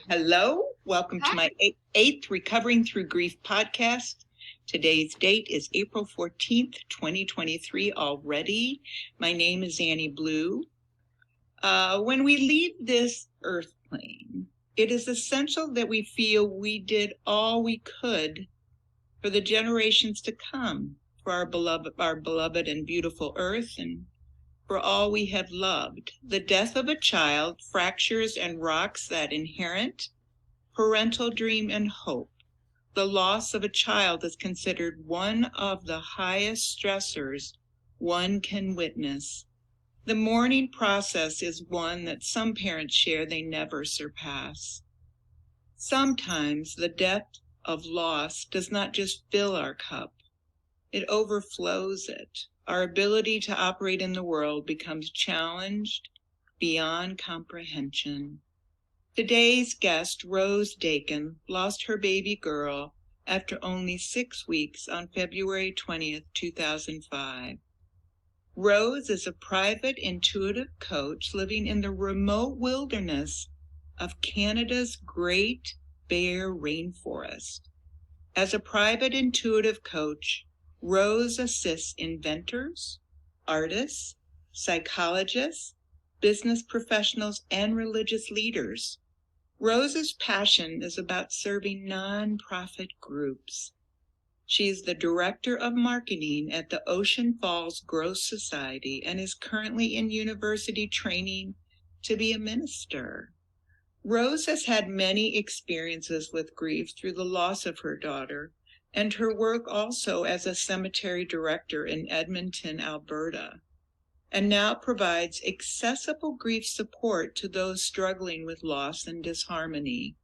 Hello, welcome to Hi. my eighth Recovering Through Grief podcast. Today's date is April 14th, 2023 already. My name is Annie Blue. When we leave this earth plane, it is essential that we feel we did all we could for the generations to come, for our beloved and beautiful earth, and for all we have loved. The death of a child fractures and rocks that inherent parental dream and hope. The loss of a child is considered one of the highest stressors one can witness. The mourning process is one that some parents share they never surpass. Sometimes the depth of loss does not just fill our cup, it overflows it. Our ability to operate in the world becomes challenged beyond comprehension. Today's guest, Rose Daykin, lost her baby girl after only 6 weeks on February 20th, 2005. Rose is a private intuitive coach living in the remote wilderness of Canada's Great Bear Rainforest. As a private intuitive coach, Rose assists inventors, artists, psychologists, business professionals, and religious leaders. Rose's passion is about serving nonprofit groups. She is the director of marketing at the Ocean Falls Growth Society and is currently in university training to be a minister. Rose has had many experiences with grief through the loss of her daughter and her work also as a cemetery director in Edmonton, Alberta, and now provides accessible grief support to those struggling with loss and disharmony.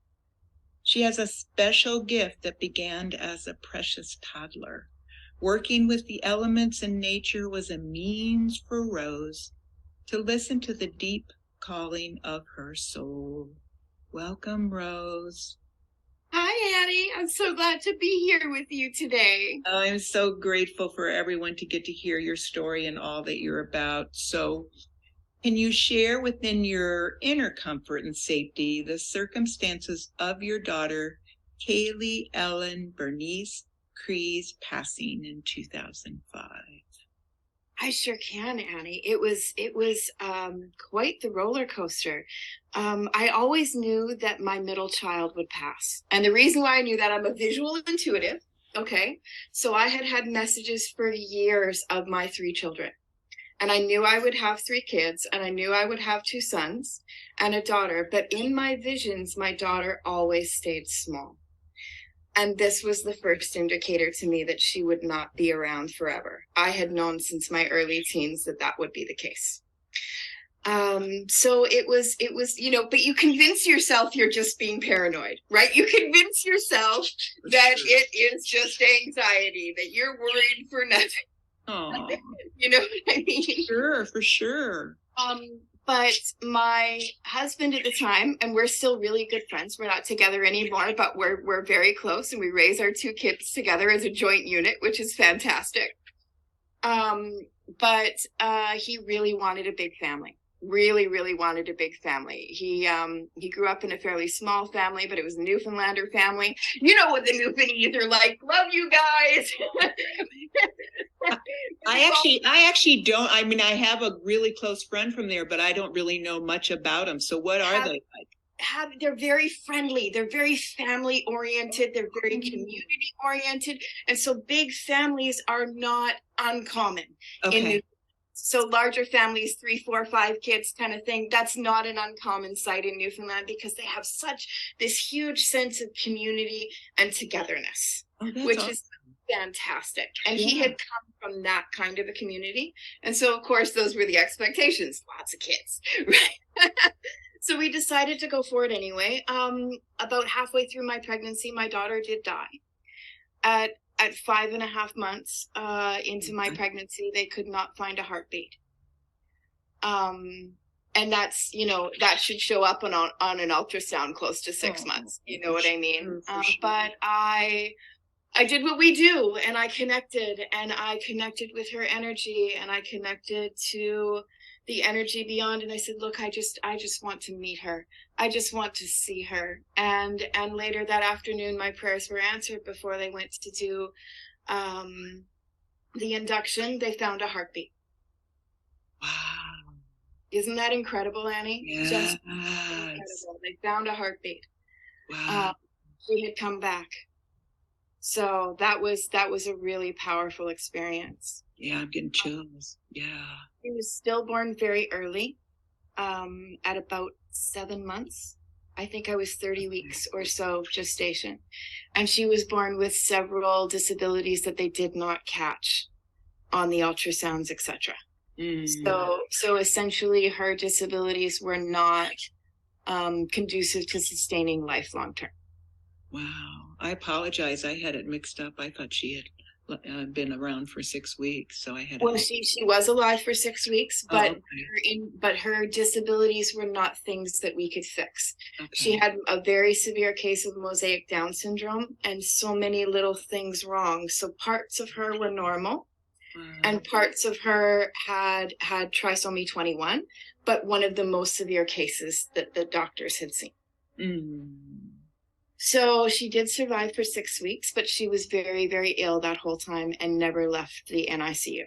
She has a special gift that began as a precious toddler. Working with the elements and nature was a means for Rose to listen to the deep calling of her soul. Welcome, Rose. Hi, Annie. I'm so glad to be here with you today. I'm so grateful for everyone to get to hear your story and all that you're about. So, can you share within your inner comfort and safety the circumstances of your daughter, Kaylee Ellen Bernice Cree's passing in 2005? I sure can, Annie. It was quite the roller coaster. I always knew that my middle child would pass. And the reason why I knew that, I'm a visual intuitive. Okay. So I had messages for years of my 3 children. And I knew I would have 3 kids, and I knew I would have 2 sons and a daughter. But in my visions, my daughter always stayed small. And this was the first indicator to me that she would not be around forever. I had known since my early teens that that would be the case. So it was, but you convince yourself you're just being paranoid, right? You convince yourself that it is just anxiety, that you're worried for nothing. Oh, You know what I mean? sure, for sure. But my husband at the time, and we're still really good friends. We're not together anymore, but we're very close, and we raise our 2 kids together as a joint unit, which is fantastic. But he really wanted a big family. Really, really wanted a big family. He grew up in a fairly small family, but it was a Newfoundlander family. You know what the Newfoundlanders are like. Love you guys. I actually don't. I mean, I have a really close friend from there, but I don't really know much about them. So what are they like? They're very friendly. They're very family oriented. They're very community oriented. And so big families are not uncommon in New. So larger families, 3, 4, 5 kids kind of thing, that's not an uncommon sight in Newfoundland because they have such this huge sense of community and togetherness, which awesome. Is fantastic. And he had come from that kind of a community. And so, of course, those were the expectations. Lots of kids, right? So we decided to go for it anyway. About halfway through my pregnancy, my daughter did die. At 5.5 months into my pregnancy, they could not find a heartbeat. And that's, that should show up on an ultrasound close to 6 months. You know what I mean? Sure. But I I did what we do, and I connected with her energy, and I connected to the energy beyond. And I said, look, I just want to meet her. I just want to see her. And later that afternoon, my prayers were answered. Before they went to do the induction, they found a heartbeat. Wow. Isn't that incredible, Annie? Yes. Just incredible. They found a heartbeat. Wow. She had come back. So that was a really powerful experience. Yeah, I'm getting chills. Yeah. She was stillborn very early, at about 7 months. I think I was 30 weeks or so of gestation. And she was born with several disabilities that they did not catch on the ultrasounds, etc. So essentially her disabilities were not conducive to sustaining life long term. Wow. I apologize. I had it mixed up. I thought she had been around for 6 weeks. So I had. Well, she was alive for 6 weeks, but her disabilities were not things that we could fix. Okay. She had a very severe case of mosaic Down syndrome and so many little things wrong. So parts of her were normal. And parts of her had trisomy 21, but one of the most severe cases that the doctors had seen. So she did survive for 6 weeks, but she was very, very ill that whole time and never left the NICU.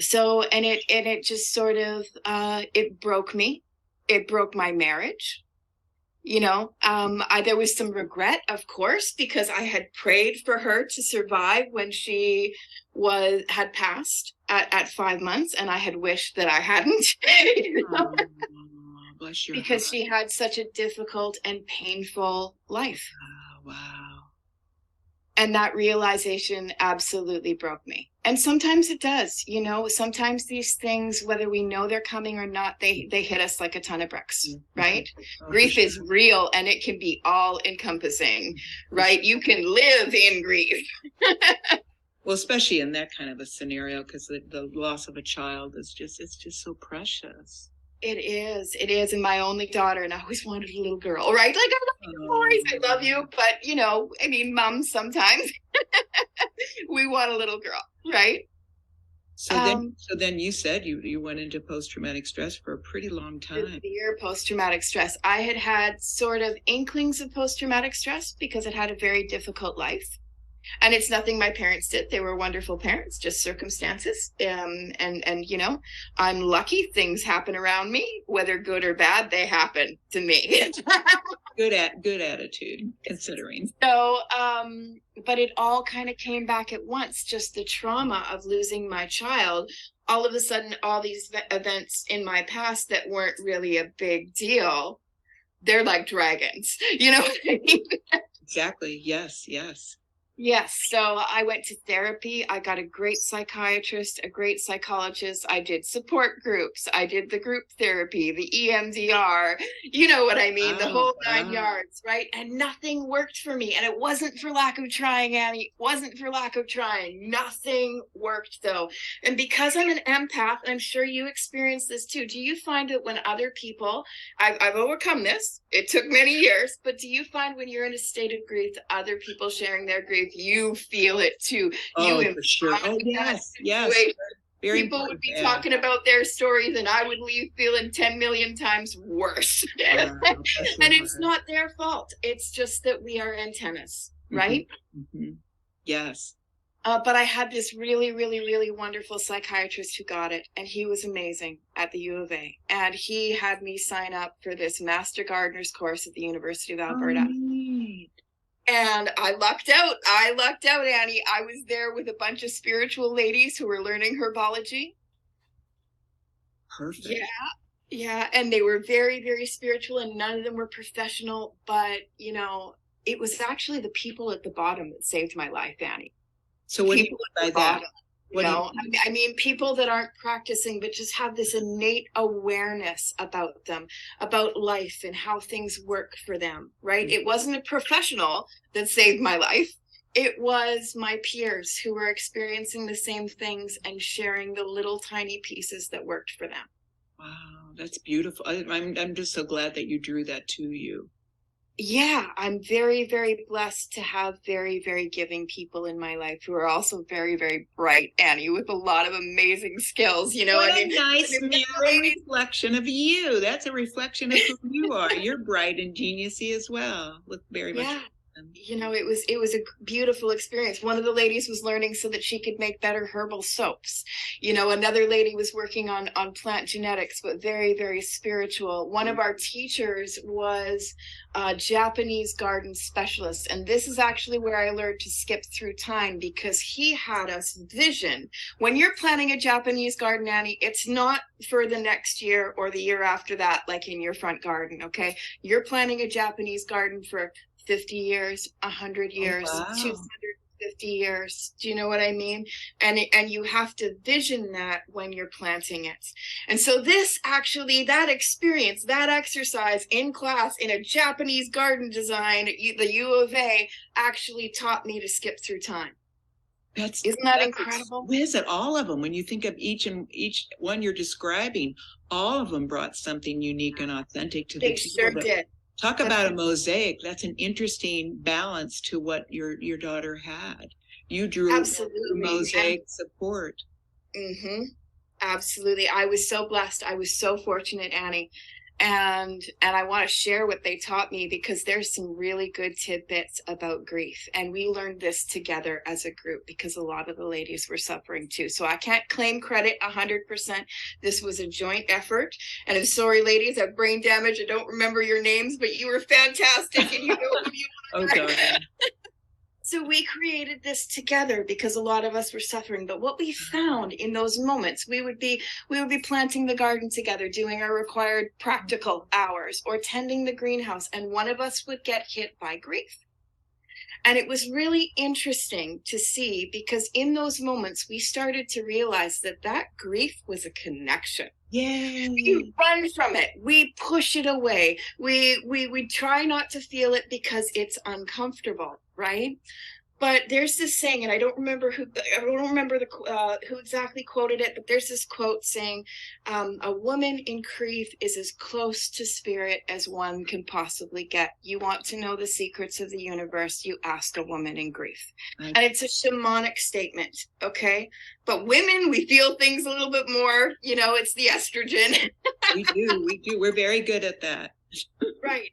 So, and it just sort of, it broke me. It broke my marriage. You know, there was some regret, of course, because I had prayed for her to survive when she had passed at 5 months, and I had wished that I hadn't. You know? Bless your because heart. She had such a difficult and painful life. Wow. And that realization absolutely broke me. And sometimes it does, you know, sometimes these things, whether we know they're coming or not, they hit us like a ton of bricks, right? Grief is real, and it can be all encompassing, right? You can live in grief. Well, especially in that kind of a scenario, because the loss of a child is it's just so precious. It is. And my only daughter, and I always wanted a little girl, right? Like, I love you boys, I love you, but you know, I mean, moms sometimes we want a little girl, right? So then you said you went into post-traumatic stress for a pretty long time. Severe post-traumatic stress. I had sort of inklings of post-traumatic stress because it had a very difficult life. And it's nothing my parents did. They were wonderful parents, just circumstances. And you know, I'm lucky things happen around me, whether good or bad, they happen to me. Good attitude, considering. So, but it all kind of came back at once, just the trauma of losing my child. All of a sudden, all these events in my past that weren't really a big deal, they're like dragons, you know what I mean? Exactly. Yes. Yes. So I went to therapy. I got a great psychiatrist, a great psychologist. I did support groups. I did the group therapy, the EMDR, you know what I mean? The whole 9 yards, right? And nothing worked for me. And it wasn't for lack of trying, Annie. It wasn't for lack of trying. Nothing worked though. And because I'm an empath, and I'm sure you experience this too, do you find that when other people, I've overcome this, it took many years, but do you find when you're in a state of grief, other people sharing their grief, you feel it too? For sure. Oh, yes. Very people would be talking about their stories, and I would leave feeling 10 million times worse. And it's not their fault. It's just that we are antennas, right? Mm-hmm. Yes. But I had this really, really, really wonderful psychiatrist who got it, and he was amazing at the U of A. And he had me sign up for this Master Gardener's course at the University of Alberta. And I lucked out, Annie. I was there with a bunch of spiritual ladies who were learning herbology. Perfect. Yeah. And they were very, very spiritual, and none of them were professional. But, you know, it was actually the people at the bottom that saved my life, Annie. So what do you mean by that? You know, I mean, people that aren't practicing, but just have this innate awareness about them, about life and how things work for them, right? Mm-hmm. It wasn't a professional that saved my life. It was my peers who were experiencing the same things and sharing the little tiny pieces that worked for them. Wow, that's beautiful. I'm just so glad that you drew that to you. Yeah, I'm very, very blessed to have very, very giving people in my life who are also very, very bright, Annie, with a lot of amazing skills. What I a mean, nice the mirroring ladies, reflection of you. That's a reflection of who you are. You're bright and geniusy as well. Look very much. yeah, it was a beautiful experience. One of the ladies was learning so that she could make better herbal soaps. Another lady was working on plant genetics, but very, very spiritual. One of our teachers was a Japanese garden specialist, and this is actually where I learned to skip through time, because he had us vision. When you're planting a Japanese garden, Annie, it's not for the next year or the year after that, like in your front garden. Okay, you're planting a Japanese garden for 50 years, 100 years, Oh, wow. 250 years. Do you know what I mean? And you have to vision that when you're planting it. And so that experience, that exercise in class in a Japanese garden design, the U of A, actually taught me to skip through time. Isn't that incredible? Exquisite. All of them. When you think of each one you're describing, all of them brought something unique and authentic to the They sure did. Talk about a mosaic. That's an interesting balance to what your daughter had. You drew absolutely mosaic support. Mm-hmm. Absolutely. I was so blessed. I was so fortunate, Annie. And I want to share what they taught me, because there's some really good tidbits about grief. And we learned this together as a group, because a lot of the ladies were suffering too. So I can't claim credit 100%. This was a joint effort. And I'm sorry, ladies, I have brain damage. I don't remember your names, but you were fantastic. And you know who you Oh, darn. So we created this together because a lot of us were suffering. But what we found in those moments, we would be planting the garden together, doing our required practical hours, or tending the greenhouse, and one of us would get hit by grief. And it was really interesting to see, because in those moments we started to realize that grief was a connection. Yay. We run from it. We push it away. We try not to feel it because it's uncomfortable, right? But there's this saying, and I don't remember who exactly quoted it, but there's this quote saying, a woman in grief is as close to spirit as one can possibly get. You want to know the secrets of the universe, you ask a woman in grief. And it's a shamanic statement, okay? But women, we feel things a little bit more, it's the estrogen. We do. We're very good at that. Right.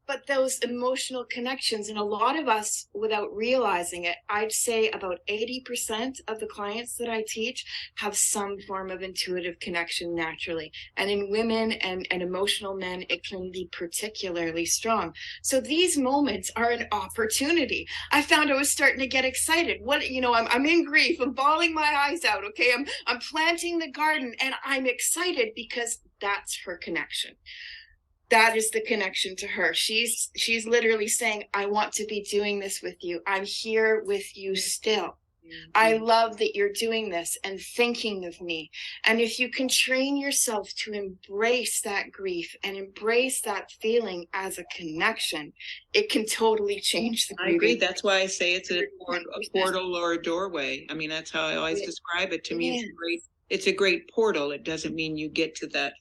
But those emotional connections, and a lot of us, without realizing it, I'd say about 80% of the clients that I teach have some form of intuitive connection naturally. And in women and emotional men, it can be particularly strong. So these moments are an opportunity. I found I was starting to get excited. I'm in grief. I'm bawling my eyes out. Okay. I'm planting the garden, and I'm excited because that's her connection. That is the connection to her. She's literally saying, I want to be doing this with you. I'm here with you still. Mm-hmm. I love that you're doing this and thinking of me. And if you can train yourself to embrace that grief and embrace that feeling as a connection, it can totally change the grief. I agree. That's why I say it's a portal or a doorway. I mean, that's how I always describe it. To me, it's a great portal. It doesn't mean you get to that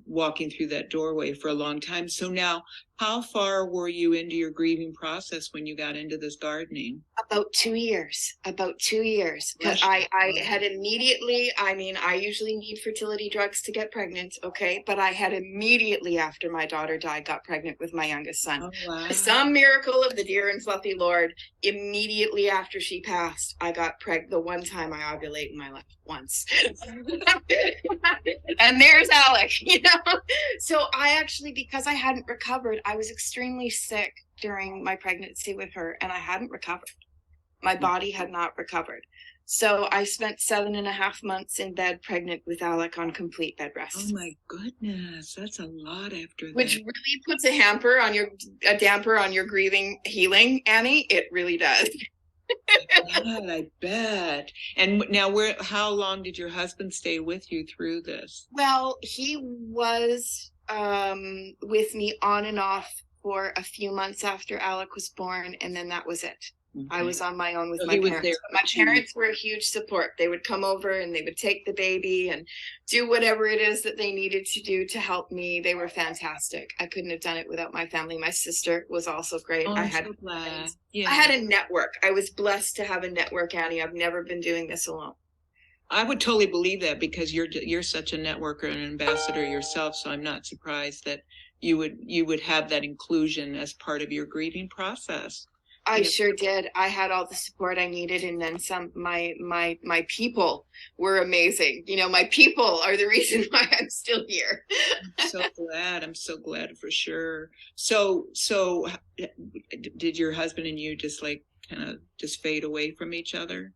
walking through that doorway for a long time. So now, how far were you into your grieving process when you got into this gardening? About 2 years. Because I had immediately, I usually need fertility drugs to get pregnant, okay? But I had immediately after my daughter died, got pregnant with my youngest son. Oh, wow. By some miracle of the dear and fluffy Lord, immediately after she passed, I got pregnant. The one time I ovulate in my life, once. And there's Alec, So I actually, because I hadn't recovered, I was extremely sick during my pregnancy with her, and I hadn't recovered. My body had not recovered. So I spent 7.5 months in bed pregnant with Alec on complete bed rest. Oh my goodness, that's a lot after that. Which really puts a damper on your grieving healing, Annie. It really does. God, I bet. And now, how long did your husband stay with you through this? Well, he was with me on and off for a few months after Alec was born, and then that was it. I was on my own with So my he was parents. there But my for 2 years. parents were a huge support. They would come over and they would take the baby and do whatever it is that they needed to do to help me. They were fantastic. I couldn't have done it without my family. My sister was also great. Oh, I I'm had so glad. friends. Yeah. I had a network. I was blessed to have a network, Annie. I've never been doing this alone. I would totally believe that because you're such a networker and an ambassador yourself. So I'm not surprised that you would have that inclusion as part of your grieving process. I Yeah. sure did. I had all the support I needed, and then some. My people were amazing. You know, my people are the reason why I'm still here. I'm so glad. I'm so glad for sure. So did your husband and you just like kind of just fade away from each other?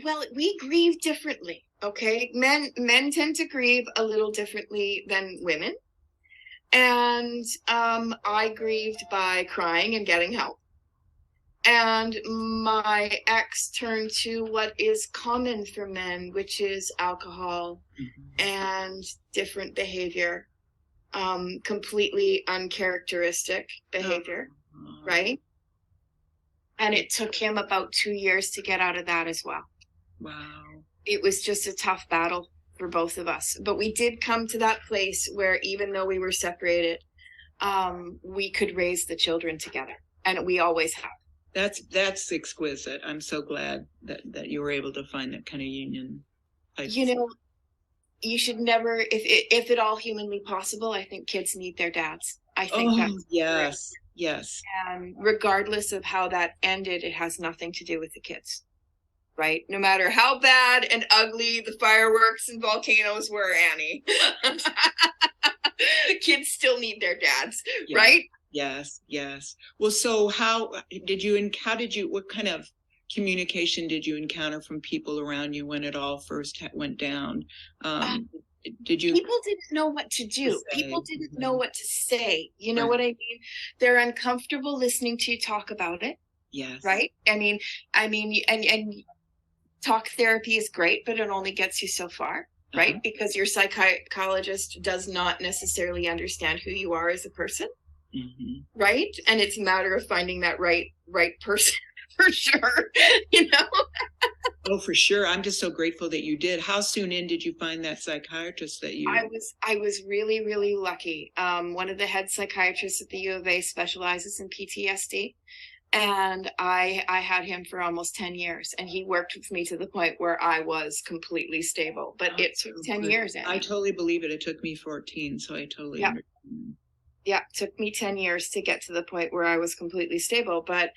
Well, we grieve differently. Okay, men tend to grieve a little differently than women, and I grieved by crying and getting help. And my ex turned to what is common for men, which is alcohol and different behavior, completely uncharacteristic behavior, right? And it took him about 2 years to get out of that as well. Wow. It was just a tough battle for both of us. But we did come to that place where even though we were separated, we could raise the children together. And we always have. That's exquisite. I'm so glad that you were able to find that kind of union. You know, you should never, if at all humanly possible, I think kids need their dads. I think that's yes, yes. And regardless of how that ended, it has nothing to do with the kids, right? No matter how bad and ugly the fireworks and volcanoes were, Annie, kids still need their dads, Yeah. right? Yes, yes. Well, so what kind of communication did you encounter from people around you when it all first went down? People didn't know what to do. People didn't know what to say. You know Right. what I mean? They're uncomfortable listening to you talk about it. Yes. Right. I mean, and talk therapy is great, but it only gets you so far. Right. Because your psychologist does not necessarily understand who you are as a person. Right. And it's a matter of finding that right person for sure. You know? Oh, for sure. I'm just so grateful that you did. How soon in did you find that psychiatrist that you? I was really, really lucky. One of the head psychiatrists at the U of A specializes in PTSD. And I had him for almost 10 years, and he worked with me to the point where I was completely stable. But it took 10 years. Annie. I totally believe it. It took me 14, so I totally understand. Yeah, it took me 10 years to get to the point where I was completely stable. But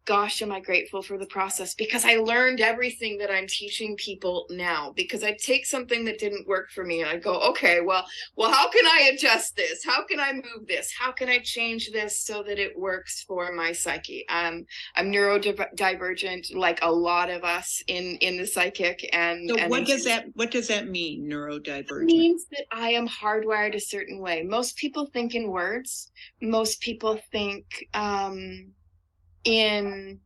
gosh, am I grateful for the process, because I learned everything that I'm teaching people now. Because I take something that didn't work for me and I go, okay, well, how can I adjust this? How can I move this? How can I change this so that it works for my psyche? I'm neurodivergent, like a lot of us in the psychic. And what does that mean, neurodivergent? It means that I am hardwired a certain way. Most people think in words. Most people think in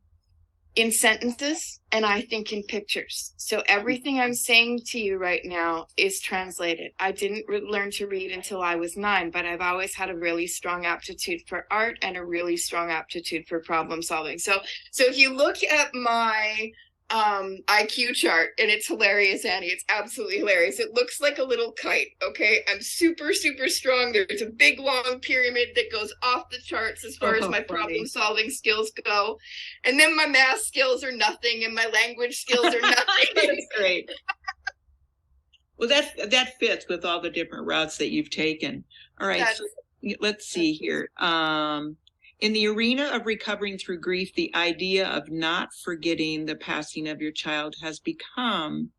sentences, and I think in pictures. So everything I'm saying to you right now is translated. I didn't learn to read until I was 9, but I've always had a really strong aptitude for art and a really strong aptitude for problem solving. So if you look at my IQ chart, and it's hilarious, Annie. It's absolutely hilarious. It looks like a little kite. Okay, I'm super, super strong. There's a big long pyramid that goes off the charts as far as my problem solving skills go, and then my math skills are nothing, and my language skills are nothing. That's great. Well, that fits with all the different routes that you've taken. All right, so let's see here. In the arena of recovering through grief, the idea of not forgetting the passing of your child has become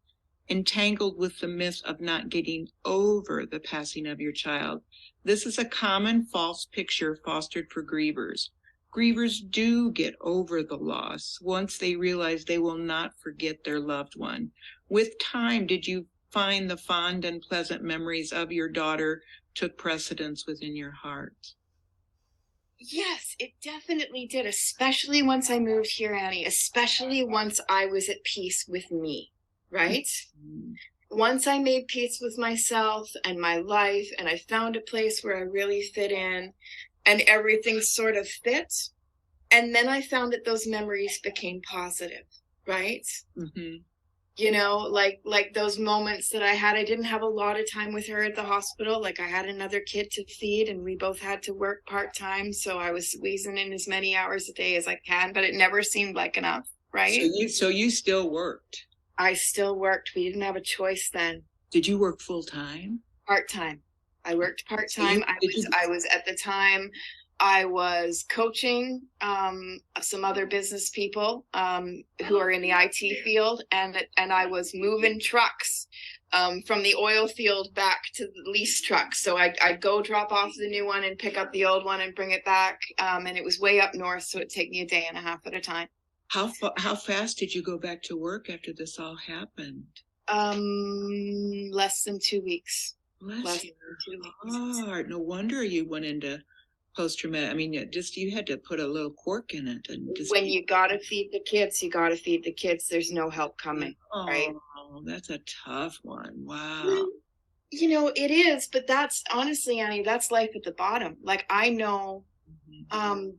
entangled with the myth of not getting over the passing of your child. This is a common false picture fostered for grievers. Grievers do get over the loss once they realize they will not forget their loved one. With time, did you find the fond and pleasant memories of your daughter took precedence within your heart? Yes, it definitely did, especially once I moved here, Annie, especially once I was at peace with me, right? Once I made peace with myself and my life, and I found a place where I really fit in and everything sort of fit, And then I found that those memories became positive, right? Mm-hmm. You know, like those moments that I didn't have a lot of time with her at the hospital. Like I had another kid to feed and we both had to work part-time. So I was squeezing in as many hours a day as I can, but it never seemed like enough, right? So you still worked? I still worked. We didn't have a choice then. Did you work full time? Part-time. I worked part-time. I was at the time, I was coaching some other business people who are in the IT field, and I was moving trucks from the oil field back to the lease truck. So I'd go drop off the new one and pick up the old one and bring it back. And it was way up north, so it'd take me a day and a half at a time. How fast did you go back to work after this all happened? Less than 2 weeks. Less than 2 weeks. Hard. No wonder you went into post-traumatic. I mean, you had to put a little cork in it. And when you gotta feed the kids, you gotta feed the kids. There's no help coming, right? Oh, that's a tough one. Wow. You know, it is, but that's honestly, Annie, that's life at the bottom. Like I know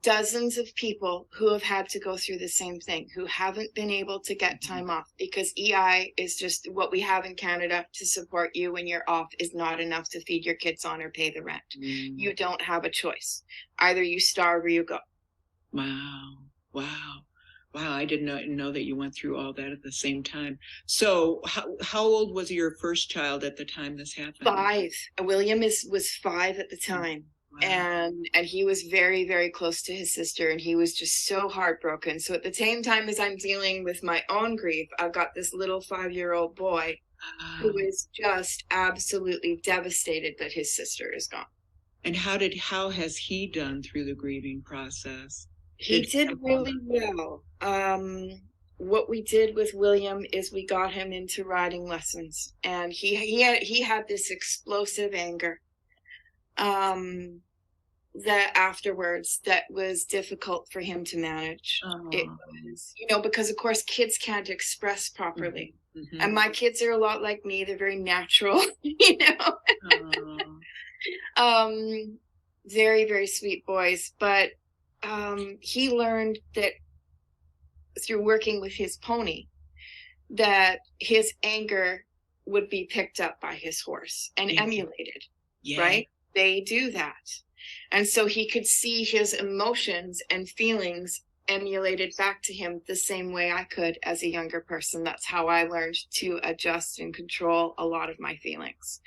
dozens of people who have had to go through the same thing, who haven't been able to get time off because EI is just what we have in Canada to support you when you're off is not enough to feed your kids on or pay the rent. You don't have a choice. Either you starve or you go. Wow. I did not know that you went through all that at the same time. So how old was your first child at the time this happened? 5. William was 5 at the time. Wow. And he was very, very close to his sister, and he was just so heartbroken. So at the same time as I'm dealing with my own grief, I've got this little 5-year-old boy who is just absolutely devastated that his sister is gone. And how has he done through the grieving process? He did really well. What we did with William is we got him into riding lessons, and he had this explosive anger that afterwards that was difficult for him to manage. It was, you know, because of course kids can't express properly. And my kids are a lot like me. They're very natural, you know. Very, very sweet boys, but he learned that through working with his pony that his anger would be picked up by his horse and emulated. Right? They do that. And so he could see his emotions and feelings emulated back to him the same way I could as a younger person. That's how I learned to adjust and control a lot of my feelings.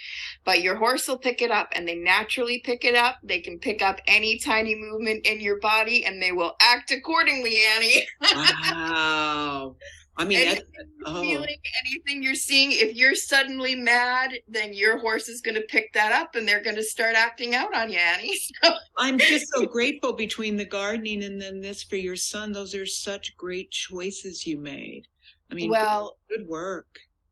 But your horse will pick it up, and they naturally pick it up. They can pick up any tiny movement in your body, and they will act accordingly, Annie. Wow. I mean, feeling anything you're seeing, if you're suddenly mad, then your horse is going to pick that up and they're going to start acting out on you, Annie. So. I'm just so grateful between the gardening and then this for your son. Those are such great choices you made. I mean, well, good work.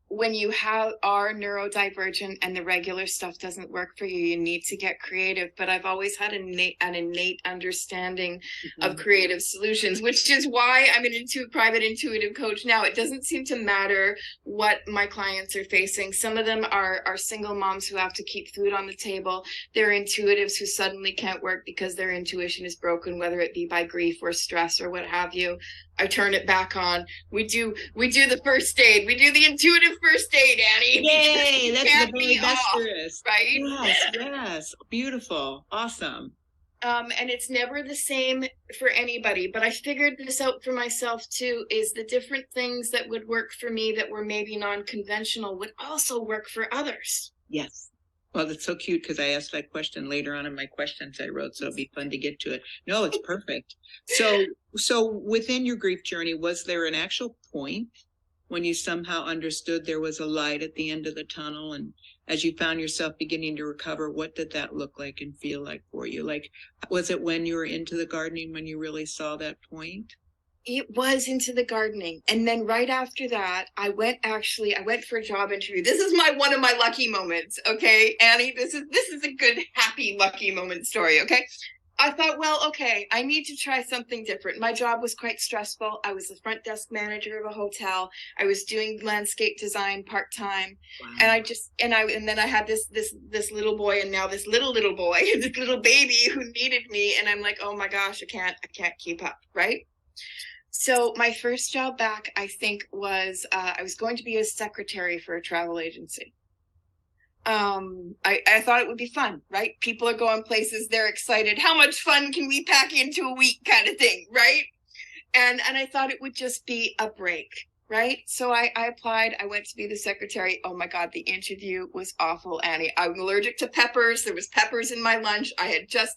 When you are neurodivergent and the regular stuff doesn't work for you, you need to get creative. But I've always had an innate understanding of creative solutions, which is why I'm an private intuitive coach now. It doesn't seem to matter what my clients are facing. Some of them are single moms who have to keep food on the table. They're intuitives who suddenly can't work because their intuition is broken, whether it be by grief or stress or what have you. I turn it back on. We do the first aid. We do the intuitive first aid, Annie. Yay! That's the very best there is. Right? Yes. Beautiful. Awesome. And it's never the same for anybody, but I figured this out for myself too, is the different things that would work for me that were maybe non-conventional would also work for others. Yes. Well, it's so cute because I asked that question later on in my questions I wrote, so it'll be fun to get to it. No, it's perfect. So within your grief journey, was there an actual point when you somehow understood there was a light at the end of the tunnel? And as you found yourself beginning to recover, what did that look like and feel like for you? Like, was it when you were into the gardening when you really saw that point? It was into the gardening. And then right after that, I went for a job interview. This is one of my lucky moments. Okay, Annie, this is a good, happy, lucky moment story. Okay. I thought, well, okay, I need to try something different. My job was quite stressful. I was the front desk manager of a hotel. I was doing landscape design part-time. And Wow. and then I had this little boy, and now this little boy, this little baby who needed me. And I'm like, oh my gosh, I can't keep up, right? So my first job back, I think, was I was going to be a secretary for a travel agency. I thought it would be fun, right? People are going places, they're excited. How much fun can we pack into a week, kind of thing, right? And I thought it would just be a break, right? So I applied. I went to be the secretary. Oh my God, the interview was awful, Annie. I'm allergic to peppers. There was peppers in my lunch. I had just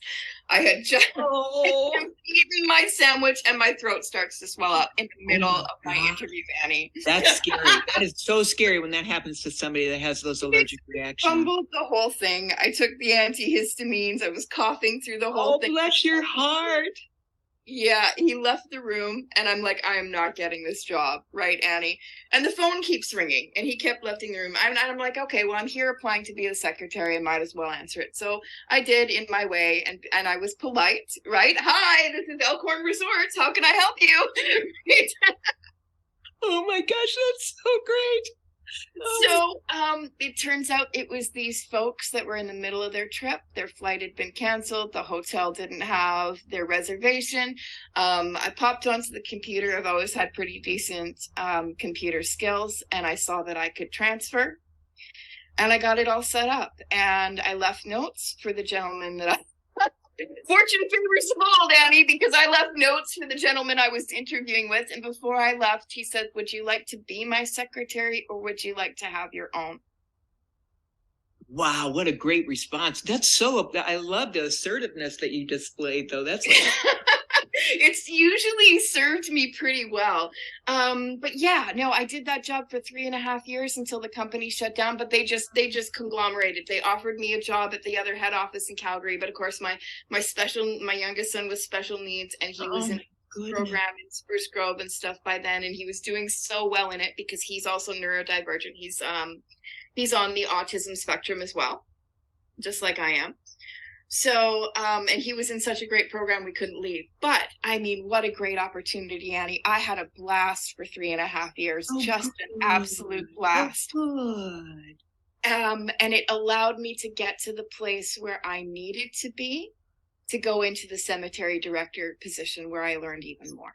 Oh, eaten my sandwich, and my throat starts to swell up in the middle of my interview, Annie. that's scary. That is so scary when that happens to somebody that has those allergic reactions. Fumbled the whole thing. I took the antihistamines. I was coughing through the whole thing. Bless your heart. Yeah, he left the room, and I'm like, I am not getting this job, right, Annie? And the phone keeps ringing, and he kept lifting the room. I'm like, okay, well, I'm here applying to be the secretary. I might as well answer it. So I did in my way, and I was polite, right? Hi, this is Elkhorn Resorts. How can I help you? Oh my gosh, that's so great. So it turns out it was these folks that were in the middle of their trip. Their flight had been canceled. The hotel didn't have their reservation. I popped onto the computer. I've always had pretty decent computer skills, and I saw that I could transfer. And I got it all set up. And I left notes for the gentleman that I fortune favors small, Danny, because I left notes for the gentleman I was interviewing with. And before I left, he said, would you like to be my secretary, or would you like to have your own? Wow, what a great response. That's so, I love the assertiveness that you displayed, though. That's like, it's usually served me pretty well. But yeah, no, I did that job for 3.5 years until the company shut down, but they just conglomerated. They offered me a job at the other head office in Calgary, but of course my youngest son was special needs, and he was in a program in Spruce Grove and stuff by then, and he was doing so well in it because he's also neurodivergent. He's on the autism spectrum as well, just like I am. So, and he was in such a great program, we couldn't leave. But I mean, what a great opportunity, Annie. I had a blast for 3.5 years, just an absolute blast. Good. And it allowed me to get to the place where I needed to be to go into the cemetery director position, where I learned even more.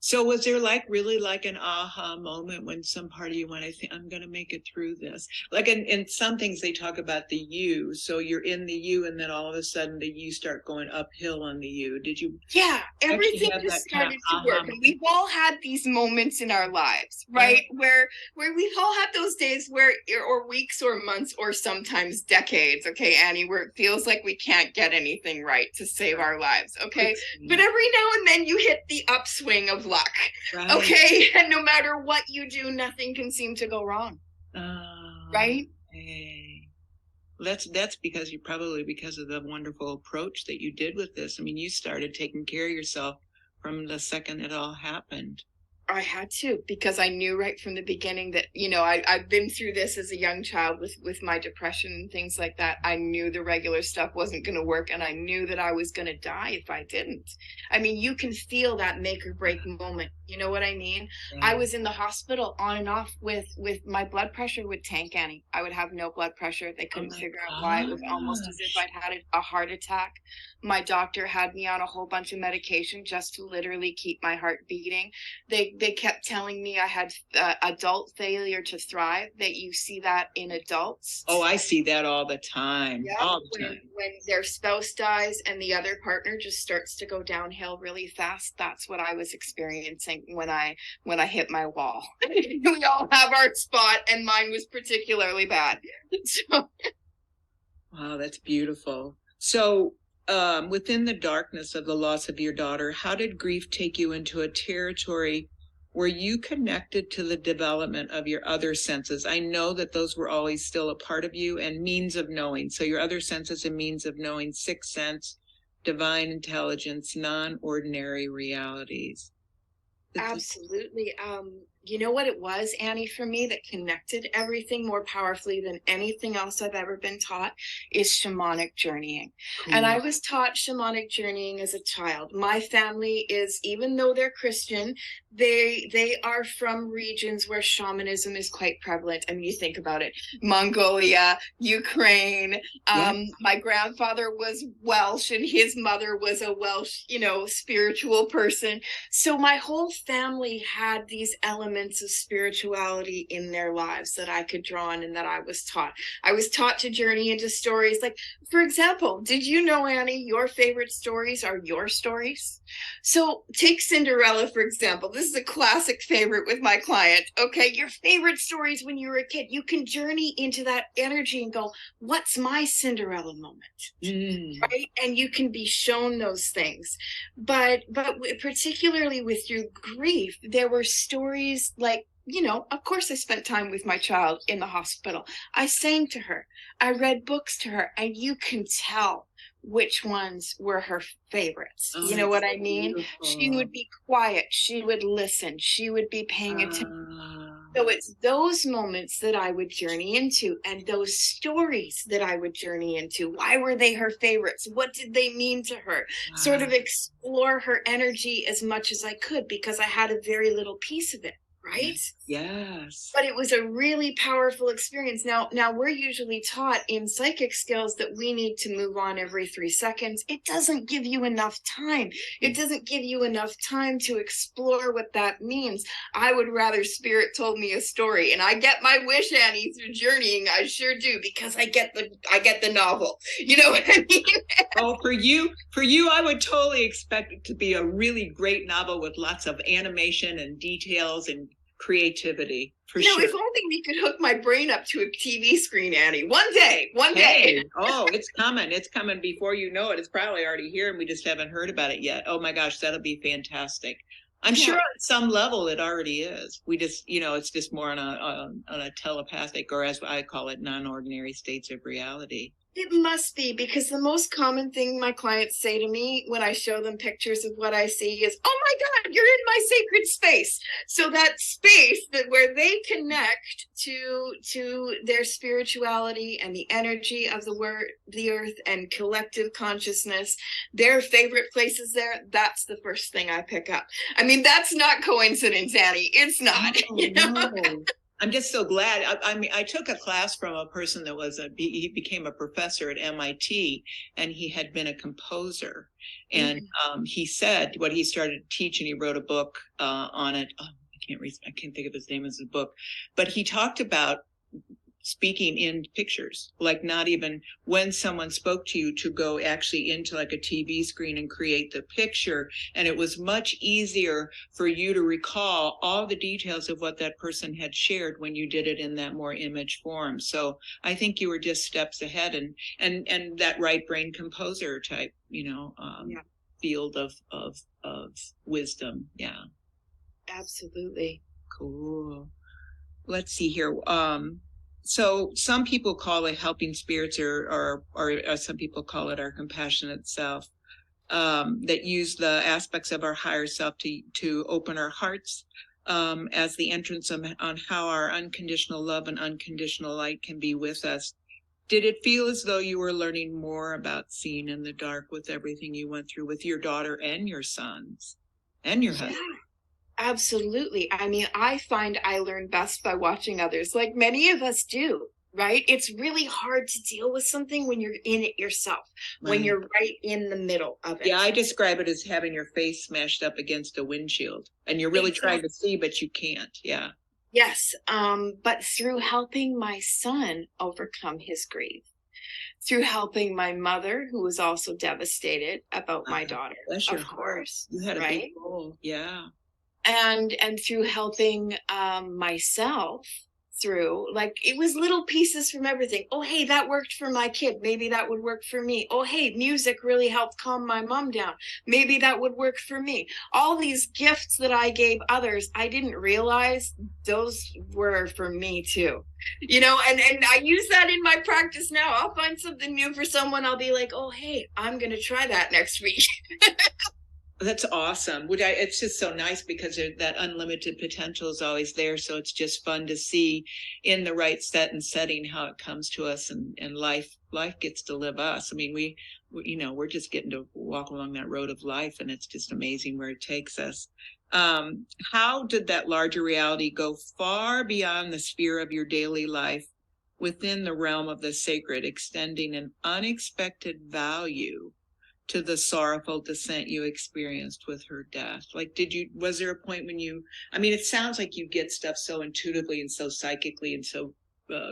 So was there really like an aha moment when some part of you went, I think I'm going to make it through this? Like in some things they talk about the U. So you're in the U, and then all of a sudden the U start going uphill on the U. Did you? Yeah, everything just started to work. And we've all had these moments in our lives, right? Where we've all had those days where, or weeks or months or sometimes decades, okay, Annie, where it feels like we can't get anything right to save our lives, okay? But every now and then you hit the upswing of luck, okay? And no matter what you do, nothing can seem to go wrong, right? Hey. That's because because of the wonderful approach that you did with this. I mean, you started taking care of yourself from the second it all happened. I had to, because I knew right from the beginning that, you know, I've been through this as a young child with my depression and things like that. I knew the regular stuff wasn't going to work, and I knew that I was going to die if I didn't. I mean, you can feel that make or break moment. You know what I mean? Yeah. I was in the hospital on and off with my blood pressure would tank, Annie. I would have no blood pressure. They couldn't figure out why. It was almost as if I'd had a heart attack. My doctor had me on a whole bunch of medication just to literally keep my heart beating. They kept telling me I had adult failure to thrive, that you see that in adults. Oh, I see that all the time. Yeah, all the time. When their spouse dies and the other partner just starts to go downhill really fast, that's what I was experiencing when I hit my wall. We all have our spot, and mine was particularly bad. So. Wow, that's beautiful. So, within the darkness of the loss of your daughter, how did grief take you into a territory where you connected to the development of your other senses? I know that those were always still a part of you, and means of knowing. So your other senses and means of knowing: sixth sense, divine intelligence, non-ordinary realities. Absolutely. you know what it was, Annie, for me that connected everything more powerfully than anything else I've ever been taught is shamanic journeying. Cool. And I was taught shamanic journeying as a child. My family is, even though they're Christian, they are from regions where shamanism is quite prevalent. I mean, you think about it, Mongolia, Ukraine. My grandfather was Welsh and his mother was a Welsh, spiritual person. So my whole family had these elements of spirituality in their lives that I could draw on and that I was taught. I was taught to journey into stories. Like, for example, did you know, Annie, your favorite stories are your stories? So take Cinderella, for example. This is a classic favorite with my client. Okay, your favorite stories when you were a kid, you can journey into that energy and go, what's my Cinderella moment? Right? And you can be shown those things. But particularly with your grief, there were stories like, of course I spent time with my child in the hospital. I sang to her. I read books to her, and you can tell which ones were her favorites. You know what I mean? Beautiful. She would be quiet. She would listen. She would be paying attention. So it's those moments that I would journey into, and those stories that I would journey into. Why were they her favorites? What did they mean to her? Sort of explore her energy as much as I could, because I had a very little piece of it. Right? Yes. But it was a really powerful experience. Now we're usually taught in psychic skills that we need to move on every 3 seconds. It doesn't give you enough time. It doesn't give you enough time to explore what that means. I would rather spirit told me a story, and I get my wish, Annie, through journeying. I sure do, because I get the novel. You know what I mean? Oh, for you, I would totally expect it to be a really great novel with lots of animation and details and creativity, for sure. If only we could hook my brain up to a TV screen, Annie. One day. Oh, it's coming. It's coming before you know it. It's probably already here and we just haven't heard about it yet. Oh my gosh, that'll be fantastic. I'm sure on some level it already is. We just, it's just more on a telepathic, or as I call it, non-ordinary states of reality. It must be, because the most common thing my clients say to me when I show them pictures of what I see is, oh my God, you're in my sacred space. So that space where they connect to their spirituality and the energy of the earth and collective consciousness, their favorite places there, that's the first thing I pick up. I mean, that's not coincidence, Annie. It's not. No. I'm just so glad. I took a class from a person that he became a professor at MIT, and he had been a composer. And he said what he started teaching, he wrote a book on it. Oh, I can't think of his name as a book, but he talked about speaking in pictures, like not even when someone spoke to you, to go actually into like a TV screen and create the picture. And it was much easier for you to recall all the details of what that person had shared when you did it in that more image form. So I think you were just steps ahead, and that right brain composer type, field of wisdom. Yeah. Absolutely. Cool. Let's see here. So some people call it helping spirits, or some people call it our compassionate self, that use the aspects of our higher self to open our hearts as the entrance on how our unconditional love and unconditional light can be with us. Did it feel as though you were learning more about seeing in the dark with everything you went through with your daughter and your sons and your husband? Absolutely. I mean, I find I learn best by watching others, like many of us do, right? It's really hard to deal with something when you're in it yourself, when you're right in the middle of it. Yeah, I describe it as having your face smashed up against a windshield, and you're really trying to see, but you can't. Yeah. Yes. But through helping my son overcome his grief, through helping my mother, who was also devastated about my daughter, of course. You had a big role. Yeah. And through helping myself through, like, it was little pieces from everything. Oh, hey, that worked for my kid. Maybe that would work for me. Oh, hey, music really helped calm my mom down. Maybe that would work for me. All these gifts that I gave others, I didn't realize those were for me too. And I use that in my practice now. I'll find something new for someone. I'll be like, oh, hey, I'm going to try that next week. That's awesome. It's just so nice because that unlimited potential is always there. So it's just fun to see in the right setting how it comes to us, and life gets to live us. I mean, we're just getting to walk along that road of life, and it's just amazing where it takes us. How did that larger reality go far beyond the sphere of your daily life within the realm of the sacred, extending an unexpected value to the sorrowful descent you experienced with her death? Like, was there a point when I mean, it sounds like you get stuff so intuitively and so psychically and so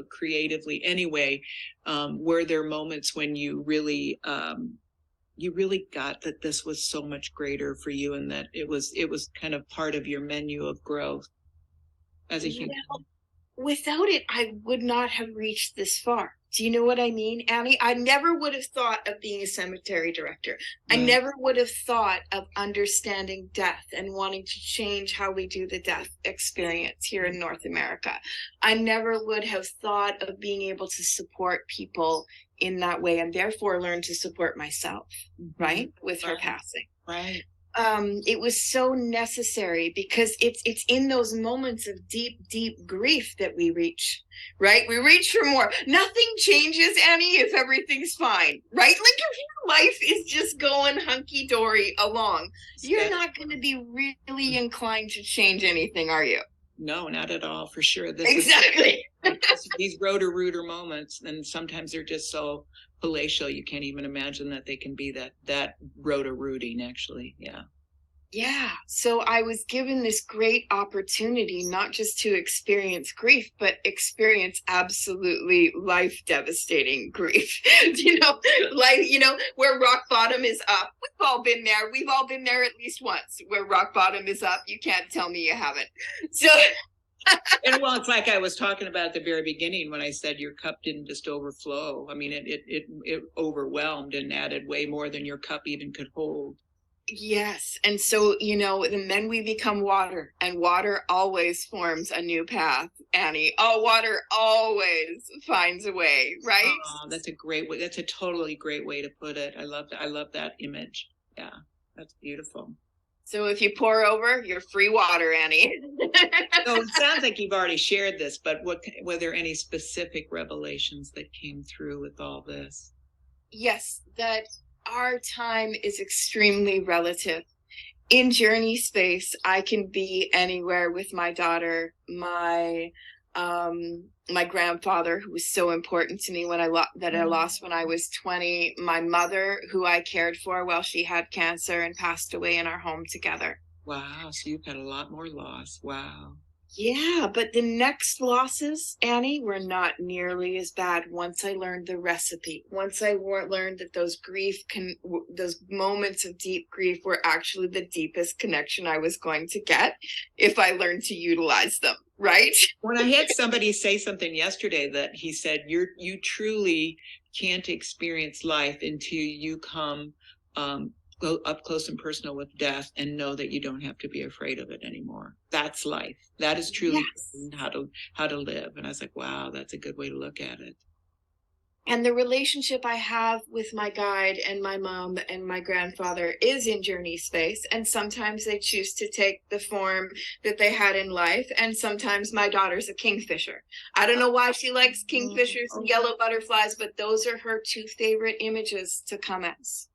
creatively anyway. Were there moments when you really got that this was so much greater for you, and that it was kind of part of your menu of growth as a human? Without it, I would not have reached this far. Do you know what I mean, Annie? I never would have thought of being a cemetery director. I never would have thought of understanding death and wanting to change how we do the death experience here in North America. I never would have thought of being able to support people in that way, and therefore learn to support myself, right? With her passing. Right. It was so necessary, because it's in those moments of deep grief that we reach, right? We reach for more. Nothing changes, Annie, if everything's fine, right? Like, if your life is just going hunky-dory along, you're not going to be really inclined to change anything, are you? No, not at all, for sure. Exactly. These rotor-rooter moments, and sometimes they're just so palatial you can't even imagine that they can be that rotor-rooting, actually. Yeah. So I was given this great opportunity, not just to experience grief, but experience absolutely life-devastating grief. Where rock bottom is up. We've all been there. We've all been there at least once. Where rock bottom is up, you can't tell me you haven't. So. And well, it's like I was talking about at the very beginning when I said your cup didn't just overflow. I mean, it overwhelmed and added way more than your cup even could hold. Yes. And so, and then we become water, and water always forms a new path, Annie. Oh, water always finds a way, right? Oh, that's a great way. That's a totally great way to put it. I love that image. Yeah, that's beautiful. So if you pour over, you're free water, Annie. So it sounds like you've already shared this, but were there any specific revelations that came through with all this? Yes, that our time is extremely relative. In journey space, I can be anywhere with my daughter, my grandfather, who was so important to me when I lost when I was 20, my mother, who I cared for while she had cancer and passed away in our home together. Wow, so you've had a lot more loss. Wow. Yeah, but the next losses, Annie, were not nearly as bad once I learned the recipe. Once I learned that those moments of deep grief were actually the deepest connection I was going to get if I learned to utilize them, right? When I had somebody say something yesterday that he said, you truly can't experience life until you come go up close and personal with death and know that you don't have to be afraid of it anymore. That's life. That is truly how to live. And I was like, wow, that's a good way to look at it. And the relationship I have with my guide and my mom and my grandfather is in journey space. And sometimes they choose to take the form that they had in life. And sometimes my daughter's a kingfisher. I don't know why she likes kingfishers and yellow butterflies, but those are her two favorite images to come as.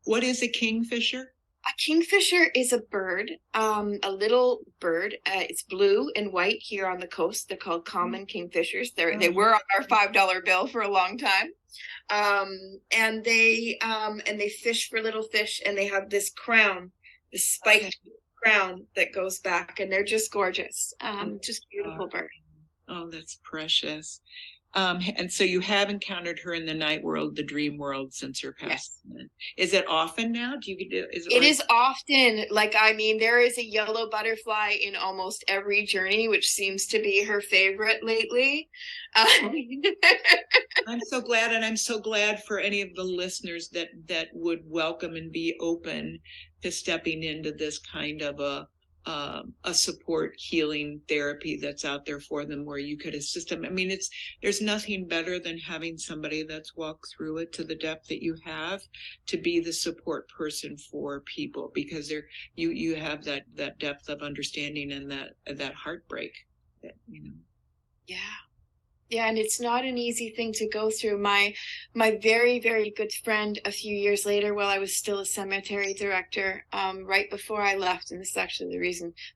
What is a kingfisher? A kingfisher is a bird, a little bird. It's blue and white here on the coast. They're called common kingfishers. They were on our $5 bill for a long time. And they fish for little fish, and they have this crown, this spiked crown that goes back, and they're just gorgeous. Just beautiful bird. Oh, that's precious. And so you have encountered her in the night world, the dream world, since her passing. Yes. Is it often now? It is often. There is a yellow butterfly in almost every journey, which seems to be her favorite lately. I'm so glad, and I'm so glad for any of the listeners that would welcome and be open to stepping into this kind of a a support healing therapy that's out there for them where you could assist them. I mean, there's nothing better than having somebody that's walked through it to the depth that you have to be the support person for people, because you have that depth of understanding and that heartbreak that, Yeah. Yeah, and it's not an easy thing to go through. My very, very good friend, a few years later, while I was still a cemetery director, right before I left, and this is actually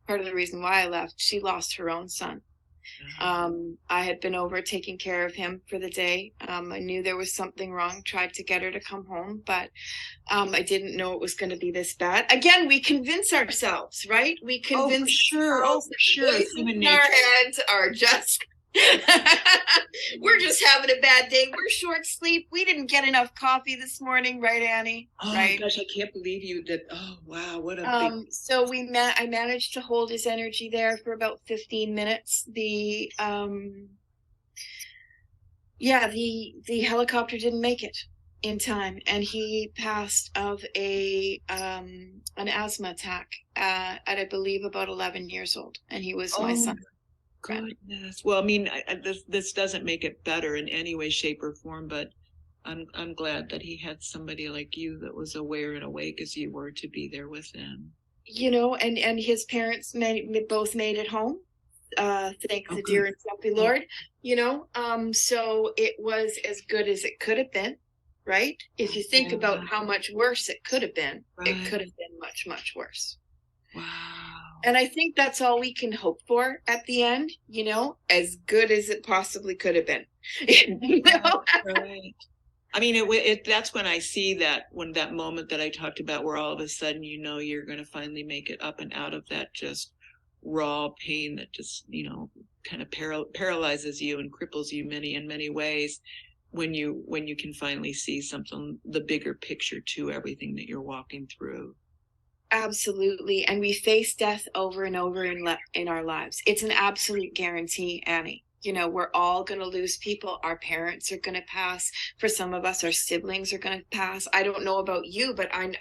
part of the reason why I left, she lost her own son. I had been over taking care of him for the day. I knew there was something wrong, tried to get her to come home, but I didn't know it was going to be this bad. Again, we convince ourselves, right? We convince ourselves that voices in our heads are just we're just having a bad day. We're short sleep. We didn't get enough coffee this morning, right, Annie? Oh right? My gosh, I can't believe you did. Oh wow, what a big. So I managed to hold his energy there for about 15 minutes. The helicopter didn't make it in time, and he passed of an asthma attack at I believe about 11 years old, and he was my son. Goodness. Well, I mean, this doesn't make it better in any way, shape, or form, but I'm glad that he had somebody like you that was aware and awake as you were to be there with him. And his parents both made it home. Thank the dear and jumpy Lord. So it was as good as it could have been, right? If you think about how much worse it could have been, it could have been much, much worse. Wow. And I think that's all we can hope for at the end, as good as it possibly could have been. Right. I mean, that's when I see that moment that I talked about, where all of a sudden, you're going to finally make it up and out of that just raw pain that just, kind of paralyzes you and cripples you in many ways. When you can finally see the bigger picture to everything that you're walking through. Absolutely. And we face death over and over in our lives. It's an absolute guarantee, Annie. We're all going to lose people. Our parents are going to pass. For some of us, our siblings are going to pass. I don't know about you, but I'm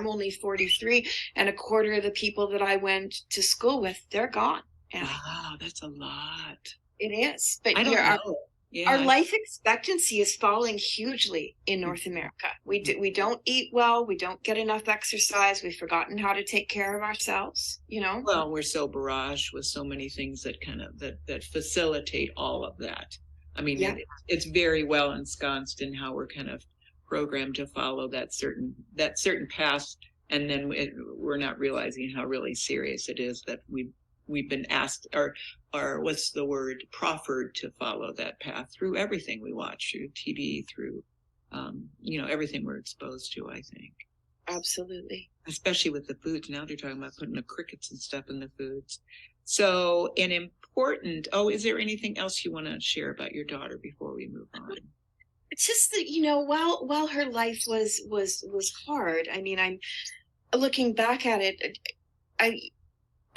only 43, and a quarter of the people that I went to school with, they're gone. Annie. Wow, that's a lot. It is. But I don't know. Yeah. Our life expectancy is falling hugely in North America. We don't eat well. We don't get enough exercise. We've forgotten how to take care of ourselves, Well, we're so barraged with so many things that kind of that facilitate all of that. I mean, it's very well ensconced in how we're kind of programmed to follow that certain path, and then we're not realizing how really serious it is that we've been asked, or what's the word, proffered to follow that path through everything we watch, through TV, through, everything we're exposed to, I think. Absolutely. Especially with the foods. Now they're talking about putting the crickets and stuff in the foods. So is there anything else you want to share about your daughter before we move on? It's just that, while her life was hard, I mean, I'm looking back at it,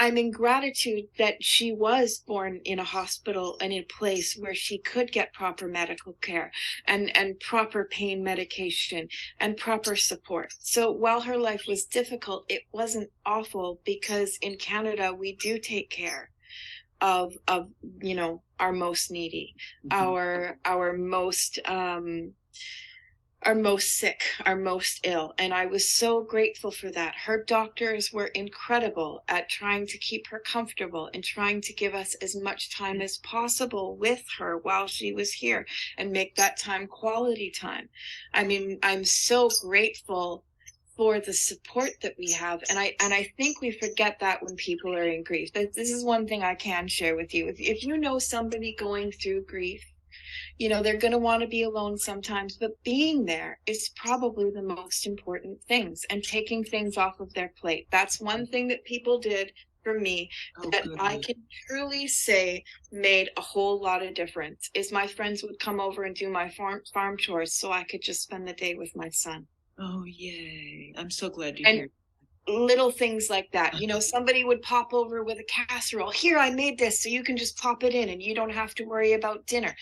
I'm in gratitude that she was born in a hospital and in a place where she could get proper medical care and proper pain medication and proper support. So while her life was difficult, it wasn't awful, because in Canada, we do take care of our most needy, our most sick, our most ill. And I was so grateful for that. Her doctors were incredible at trying to keep her comfortable and trying to give us as much time as possible with her while she was here and make that time quality time. I mean, I'm so grateful for the support that we have. And I think we forget that when people are in grief. This is one thing I can share with you. If you know somebody going through grief, they're going to want to be alone sometimes, but being there is probably the most important things, and taking things off of their plate. That's one thing that people did for me that I can truly say made a whole lot of difference, is my friends would come over and do my farm chores so I could just spend the day with my son. Oh, yay. I'm so glad to hear. Little things like that. Somebody would pop over with a casserole. Here, I made this, so you can just pop it in and you don't have to worry about dinner.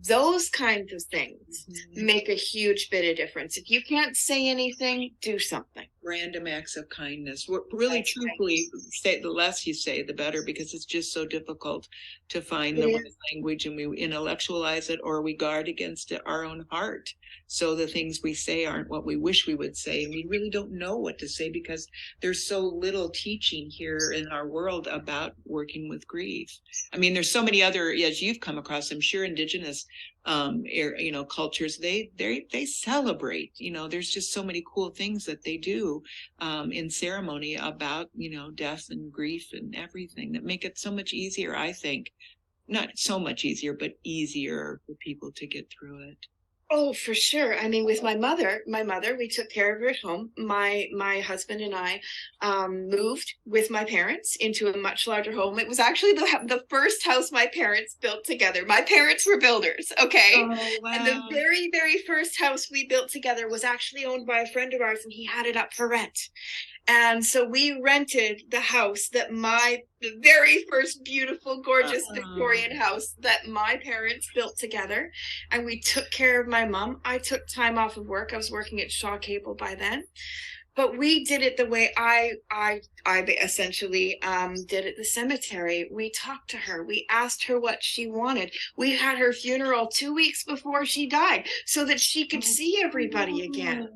Those kinds of things make a huge bit of difference. If you can't say anything, do something. random acts of kindness. Really, That's right. truthfully, say the less you say, the better, because it's just so difficult to find It the is. right language, and we intellectualize it or we guard against it, our own heart. So the things we say aren't what we wish we would say, and we really don't know what to say because there's so little teaching here in our world about working with grief. I mean, there's so many other, as you've come across, I'm sure, indigenous cultures, they celebrate, there's just so many cool things that they do in ceremony about death and grief and everything that make it so much easier, I think. Not so much easier, but easier for people to get through it. Oh, for sure. I mean, with my mother, we took care of her at home. My husband and I moved with my parents into a much larger home. It was actually the first house my parents built together. My parents were builders, okay? Oh, wow. And the very, very first house we built together was actually owned by a friend of ours, and he had it up for rent. And so we rented the house the very first beautiful, gorgeous Victorian house that my parents built together. And we took care of my mom. I took time off of work. I was working at Shaw Cable by then. But we did it the way I essentially did at the cemetery. We talked to her. We asked her what she wanted. We had her funeral 2 weeks before she died so that she could see everybody again.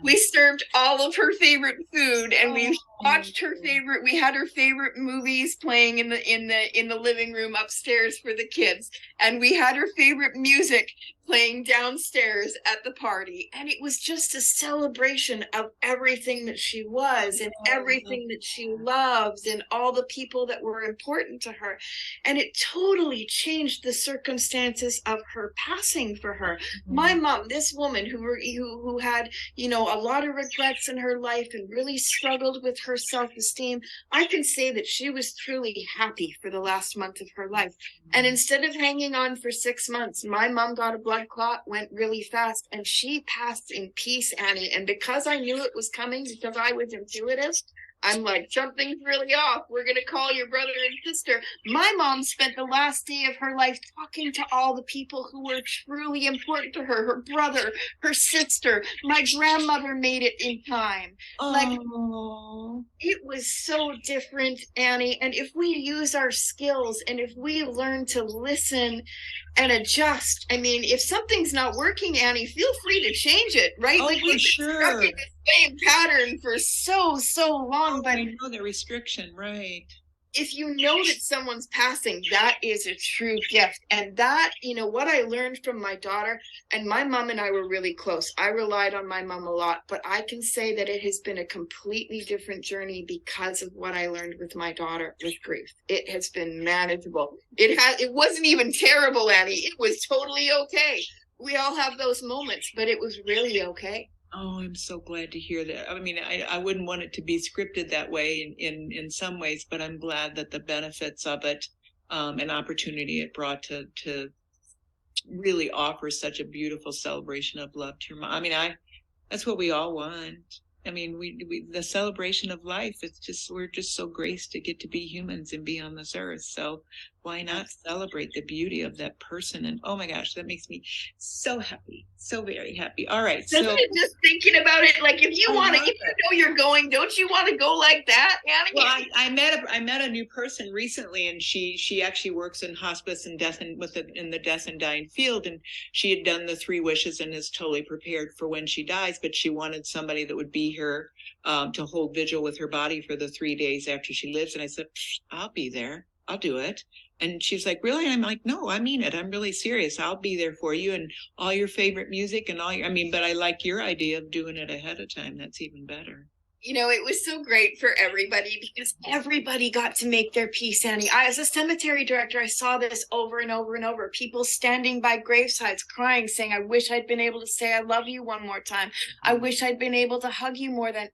We served all of her favorite food, and we watched her favorite. We had her favorite movies playing in the living room upstairs for the kids, and we had her favorite music playing downstairs at the party. And it was just a celebration of everything that she was and everything that she loves and all the people that were important to her. And it totally changed the circumstances of her passing for her. My mom, this woman who had, a lot of regrets in her life and really struggled with her self-esteem, I can say that she was truly happy for the last month of her life. And instead of hanging on for 6 months, my mom got a blood clot, went really fast, and she passed in peace, Annie. And because I knew it was coming, because I was intuitive, I'm like, something's really off. We're going to call your brother and sister. My mom spent the last day of her life talking to all the people who were truly important to her. Her brother, her sister, my grandmother made it in time. Like, it was so different, Annie. And if we use our skills and if we learn to listen and adjust, I mean, if something's not working, Annie, feel free to change it, right? Oh, like we've been stuck in the same pattern for so long. But I know the restriction, right? If you know that someone's passing, that is a true gift. And that, what I learned from my daughter, and my mom and I were really close. I relied on my mom a lot, but I can say that it has been a completely different journey because of what I learned with my daughter with grief. It has been manageable. It wasn't even terrible, Annie. It was totally okay. We all have those moments, but it was really okay. Oh, I'm so glad to hear that. I mean, I wouldn't want it to be scripted that way in some ways, but I'm glad that the benefits of it, and opportunity it brought to really offer such a beautiful celebration of love to your mom. I mean, that's what we all want. I mean, we the celebration of life. We're just so graced to get to be humans and be on this earth. So why not celebrate the beauty of that person? And oh my gosh, that makes me so happy, so very happy. All right, doesn't it, just thinking about it, like if you want to, if you know you're going, don't you want to go like that, Annie? Well, I met a new person recently, and she actually works in hospice and death and in the death and dying field, and she had done the 3 wishes and is totally prepared for when she dies, but she wanted somebody that would be here to hold vigil with her body for the 3 days after she lives. And I said, I'll be there. I'll do it. And she's like, really? And I'm like, no, I mean it. I'm really serious. I'll be there for you, and all your favorite music and but I like your idea of doing it ahead of time. That's even better. It was so great for everybody because everybody got to make their peace, Annie. As a cemetery director, I saw this over and over and over. People standing by gravesides crying, saying, I wish I'd been able to say I love you one more time. I wish I'd been able to hug you one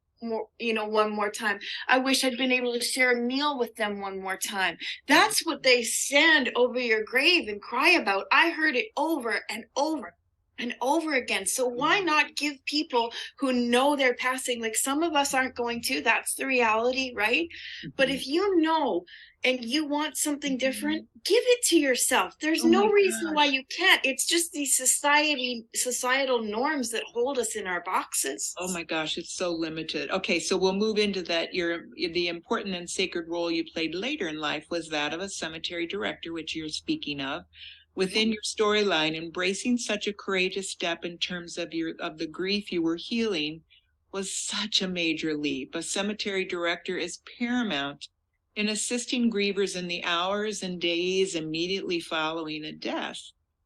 more time. I wish I'd been able to share a meal with them one more time. That's what they stand over your grave and cry about. I heard it over and over. and over again. So why not give people who know they're passing, like some of us aren't going to, that's the reality, right? But if you know and you want something different, give it to yourself. There's no reason why you can't. It's just these societal norms that hold us in our boxes. Oh my gosh, it's so limited. Okay, so we'll move into that. The important and sacred role you played later in life was that of a cemetery director, which you're speaking of. Within your storyline, embracing such a courageous step in terms of the grief you were healing was such a major leap. A cemetery director is paramount in assisting grievers in the hours and days immediately following a death.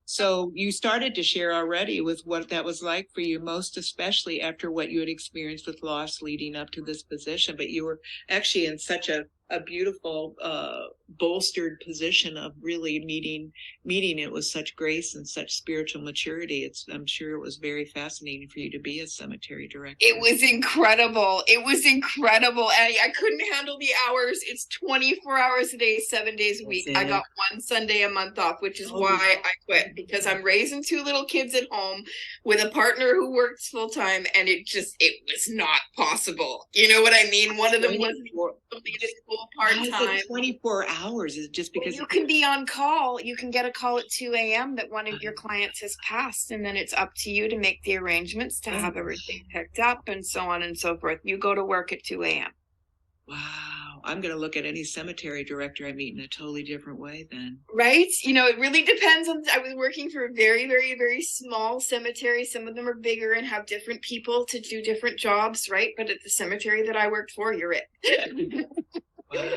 So you started to share already with what that was like for you, most especially after what you had experienced with loss leading up to this position. But you were actually in such a beautiful, bolstered position of really meeting it with such grace and such spiritual maturity. I'm sure it was very fascinating for you to be a cemetery director. It was incredible. It was incredible, Annie. I couldn't handle the hours. It's 24 hours a day, 7 days a week. I got one Sunday a month off, which is why I quit, because I'm raising 2 little kids at home with a partner who works full time, and it was not possible. You know what I mean? One of them was part-time. 24 hours is just because you can be on call. You can get a call at 2 a.m. that one of your clients has passed, and then it's up to you to make the arrangements to have everything picked up and so on and so forth. You go to work at 2 a.m. Wow. I'm going to look at any cemetery director I meet in a totally different way then. Right? You know, it really depends on, I was working for a very, very, very small cemetery. Some of them are bigger and have different people to do different jobs, right? But at the cemetery that I worked for, you're it.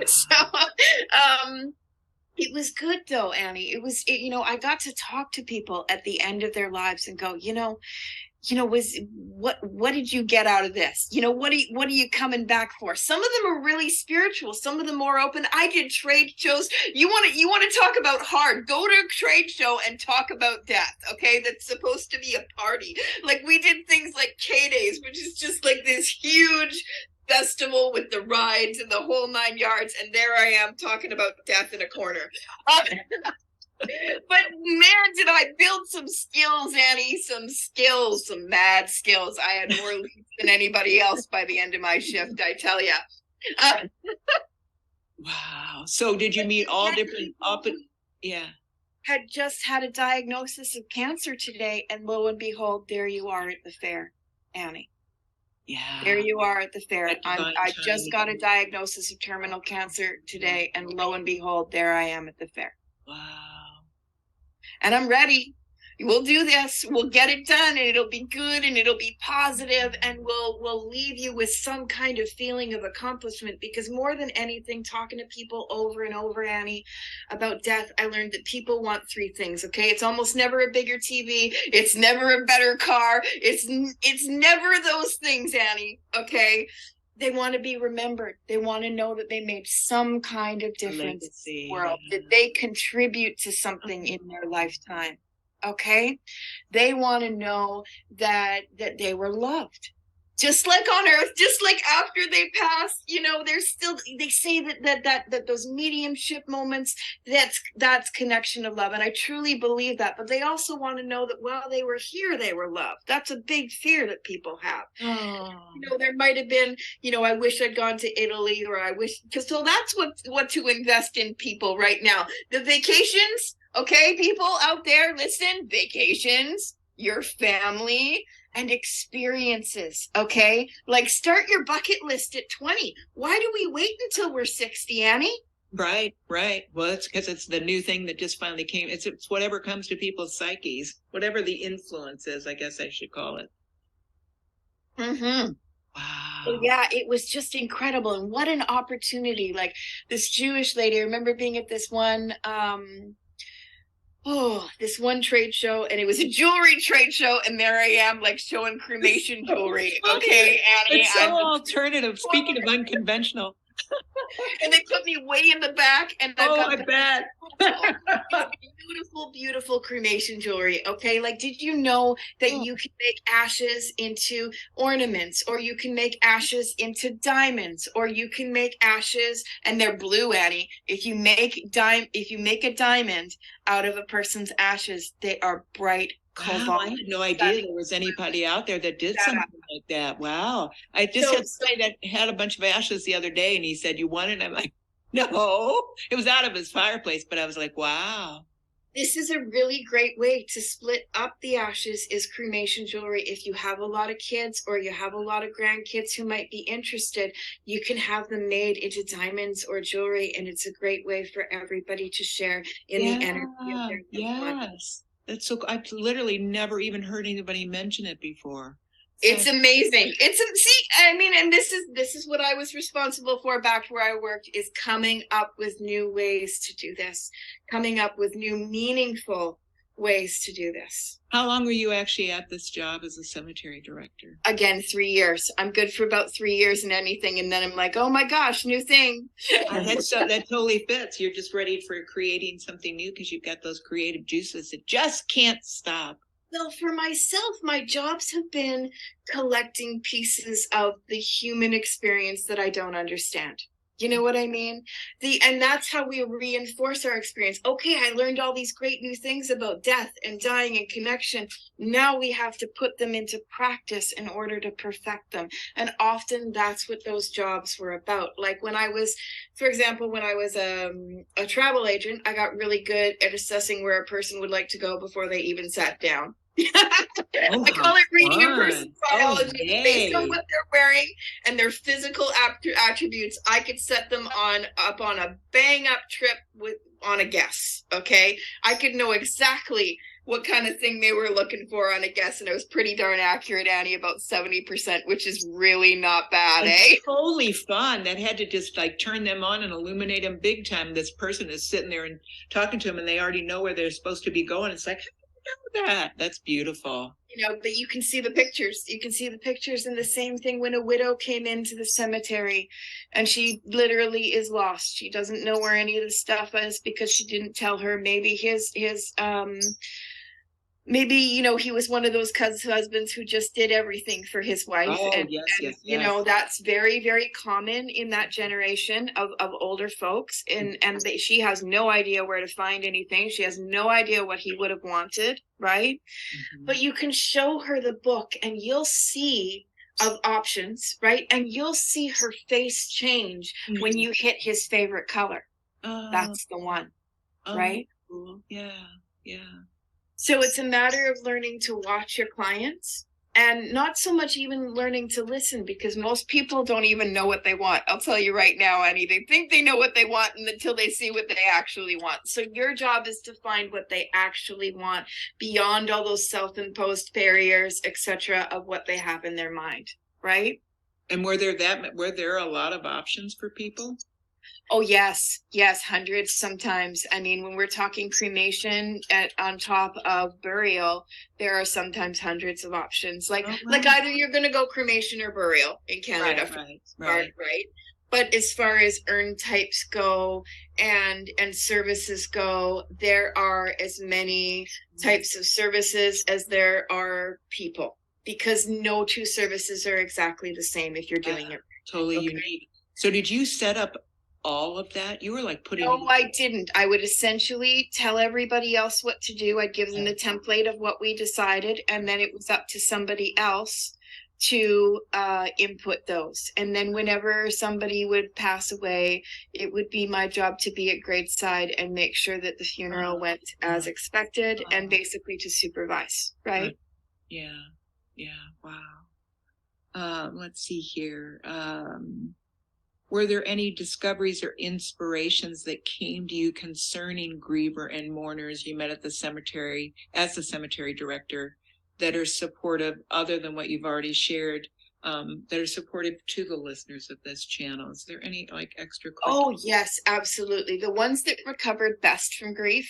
So, it was good though, Annie. I got to talk to people at the end of their lives and go, what did you get out of this? What are you coming back for? Some of them are really spiritual, some of them more open. I did trade shows. You want to talk about hard, go to a trade show and talk about death. Okay, that's supposed to be a party. Like, we did things like K-Days, which is just like this huge festival with the rides and the whole 9 yards, and there I am talking about death in a corner. But man, did I build some skills, Annie, some mad skills. I had more leads than anybody else by the end of my shift, I tell you. Wow. So did you meet all different, yeah. Had just had a diagnosis of cancer today, and lo and behold, there you are at the fair, Annie. Yeah. There you are at the fair. I just got a diagnosis of terminal cancer today, and lo and behold, there I am at the fair. Wow. And I'm ready. We'll do this. We'll get it done, and it'll be good, and it'll be positive, and we'll leave you with some kind of feeling of accomplishment. Because more than anything, talking to people over and over, Annie, about death, I learned that people want 3 things. Okay, it's almost never a bigger TV. It's never a better car. It's never those things, Annie. Okay. They want to be remembered. They want to know that they made some kind of difference in the world, that they contribute to something in their lifetime. Okay? They want to know that they were loved. Just like on earth, just like after they pass, there's still, they say that those mediumship moments, that's connection of love. And I truly believe that. But they also want to know that while they were here, they were loved. That's a big fear that people have. Oh. There might have been, I wish I'd gone to Italy, or I wish, so that's what to invest in people right now. The vacations, okay, people out there, listen, vacations, your family, and experiences. Okay, like, start your bucket list at 20. Why do we wait until we're 60, Annie? Right. Well, it's because it's the new thing that just finally came. It's whatever comes to people's psyches, whatever the influence is, I guess I should call it. Mm-hmm. Wow. So yeah, it was just incredible. And what an opportunity. Like, this Jewish lady, I remember being at this one trade show, and it was a jewelry trade show, and there I am, like, showing cremation jewelry. Okay, Annie, it's so alternative. Speaking of unconventional. And they put me way in the back, and I bet. Beautiful, beautiful cremation jewelry. Okay, like, did you know that you can make ashes into ornaments, or you can make ashes into diamonds, or you can make ashes, and they're blue, Annie. If you make a diamond out of a person's ashes, they are bright called Wow, I had no idea there was anybody out there that did something like that. Wow. I just had somebody that had a bunch of ashes the other day and he said, you want it? I'm like, no, it was out of his fireplace, but I was like, wow. This is a really great way to split up the ashes is cremation jewelry. If you have a lot of kids or you have a lot of grandkids who might be interested, you can have them made into diamonds or jewelry, and it's a great way for everybody to share in the energy of their yes. That's so I've literally never even heard anybody mention it before. It's amazing. And this is what I was responsible for back where I worked, is coming up with new ways to do this, coming up with new meaningful ways to do this. How long were you actually at this job as a cemetery director? Again, 3 years. I'm good for about 3 years in anything, and then I'm like, oh my gosh, new thing. That totally fits. You're just ready for creating something new because you've got those creative juices that just can't stop. Well, for myself, my jobs have been collecting pieces of the human experience that I don't understand. You know what I mean? And that's how we reinforce our experience. Okay, I learned all these great new things about death and dying and connection. Now we have to put them into practice in order to perfect them. And often that's what those jobs were about. Like when I was, for example, when I was a travel agent, I got really good at assessing where a person would like to go before they even sat down. I call it reading a person's biology based on what they're wearing and their physical attributes. I could set them up on a bang up trip on a guess. Okay, I could know exactly what kind of thing they were looking for on a guess, and it was pretty darn accurate, Annie, about 70%, which is really not bad. It's totally fun. That had to just like turn them on and illuminate them big time. This person is sitting there and talking to them, and they already know where they're supposed to be going. It's like, that's beautiful. But you can see the pictures. You can see the pictures. And the same thing when a widow came into the cemetery and she literally is lost. She doesn't know where any of the stuff is because she didn't tell her. Maybe maybe, he was one of those husbands who just did everything for his wife. Yes. That's very, very common in that generation of older folks. And she has no idea where to find anything. She has no idea what he would have wanted, right? Mm-hmm. But you can show her the book and you'll see of options, right? And you'll see her face change when you hit his favorite color. That's the one, right? Cool. Yeah. So it's a matter of learning to watch your clients and not so much even learning to listen, because most people don't even know what they want. I'll tell you right now, Annie, they think they know what they want until they see what they actually want. So your job is to find what they actually want beyond all those self-imposed barriers, etc., of what they have in their mind, right? And were there a lot of options for people? Oh, yes, hundreds sometimes. I mean, when we're talking cremation on top of burial, there are sometimes hundreds of options. Like either you're going to go cremation or burial in Canada, right? But as far as urn types go and services go, there are as many types of services as there are people, because no two services are exactly the same if you're doing it. Totally unique. So did you set up all of that? You were like putting... No, I didn't. I would essentially tell everybody else what to do. I'd give them the template of what we decided, and then it was up to somebody else to input those. And then whenever somebody would pass away, it would be my job to be at graveside and make sure that the funeral went as expected and basically to supervise, right? Yeah. Wow. Let's see here. Were there any discoveries or inspirations that came to you concerning griever and mourners you met at the cemetery as the cemetery director that are supportive, other than what you've already shared, that are supportive to the listeners of this channel? Is there any extra questions? Oh, yes, absolutely. The ones that recovered best from grief,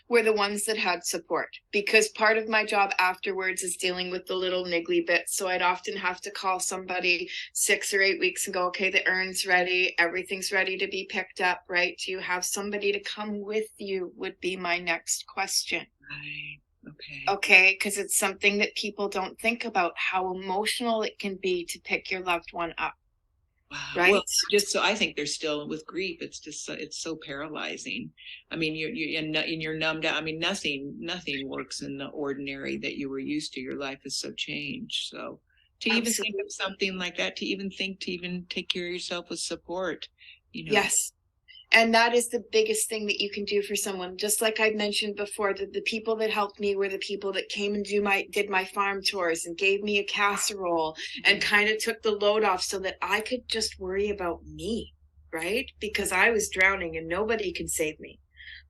were the ones that had support, because part of my job afterwards is dealing with the little niggly bits. So I'd often have to call somebody 6 or 8 weeks and go, okay, the urn's ready. Everything's ready to be picked up, right? Do you have somebody to come with you would be my next question. Right. Okay, because it's something that people don't think about, how emotional it can be to pick your loved one up, Wow. right? Well, just so I think they're still with grief. It's just it's so paralyzing. I mean, you're numbed out. I mean, nothing works in the ordinary that you were used to. Your life is so changed. So to even think Absolutely. of something like that, to even take care of yourself with support, Yes. And that is the biggest thing that you can do for someone. Just like I mentioned before, the people that helped me were the people that came and did my farm tours and gave me a casserole and kind of took the load off so that I could just worry about me, right? Because I was drowning and nobody could save me.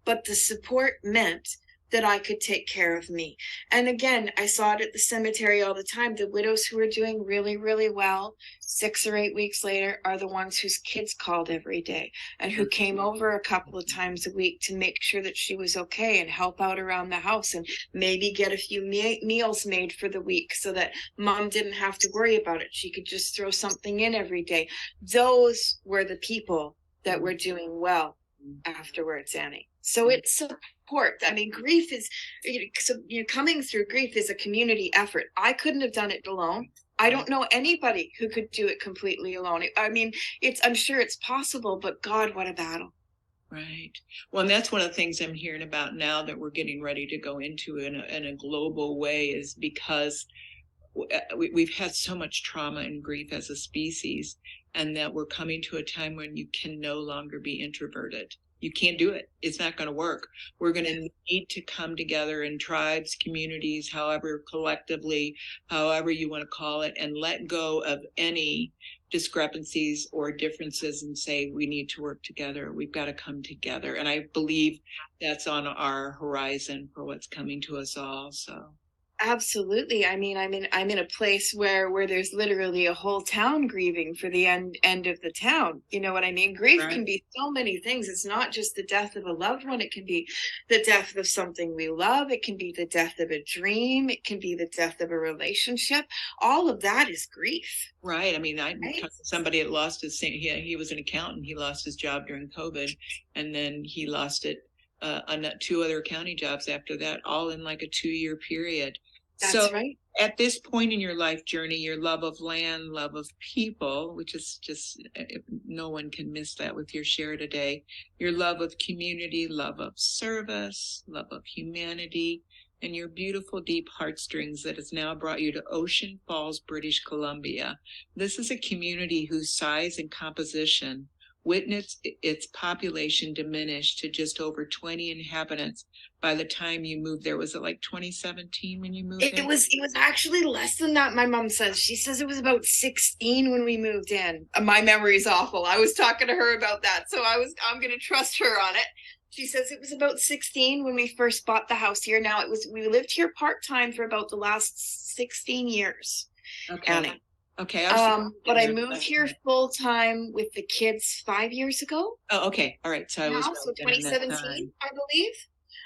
But the support meant that I could take care of me. And again, I saw it at the cemetery all the time. The widows who are doing really, really well, 6 or 8 weeks later, are the ones whose kids called every day and who came over a couple of times a week to make sure that she was okay and help out around the house and maybe get a few meals made for the week so that mom didn't have to worry about it. She could just throw something in every day. Those were the people that were doing well afterwards, Annie. So it's support. I mean, grief is, coming through grief is a community effort. I couldn't have done it alone. I don't know anybody who could do it completely alone. I mean, I'm sure it's possible, but God, what a battle. Right. Well, and that's one of the things I'm hearing about now that we're getting ready to go into in a global way, is because we've had so much trauma and grief as a species, and that we're coming to a time when you can no longer be introverted. You can't do it. It's not going to work. We're going to need to come together in tribes, communities, however, collectively, however you want to call it, and let go of any discrepancies or differences and say, we need to work together. We've got to come together. And I believe that's on our horizon for what's coming to us all. So. Absolutely. I mean, I'm in a place where there's literally a whole town grieving for the end of the town. You know what I mean? Grief Right. can be so many things. It's not just the death of a loved one. It can be the death of something we love. It can be the death of a dream. It can be the death of a relationship. All of that is grief. Right. I mean, I talked to somebody that lost his, he was an accountant. He lost his job during COVID, and then he lost it, 2 other accounting jobs after that, all in like a 2-year period. That's right. At this point in your life journey, your love of land, love of people, which is just, no one can miss that with your share today, your love of community, love of service, love of humanity, and your beautiful deep heartstrings that has now brought you to Ocean Falls, British Columbia. This is a community whose size and composition witnessed its population diminish to just over 20 inhabitants by the time you moved there. Was it like 2017 when you moved in? It was actually less than that. My mom says. She says it was about 16 when we moved in. My memory's awful. I was talking to her about that, so I'm going to trust her on it. She says it was about 16 when we first bought the house here. Now we lived here part-time for about the last 16 years. Okay. Annie. Okay. But I moved here full time with the kids 5 years ago. Oh, okay. All right. So I was so 2017, I believe.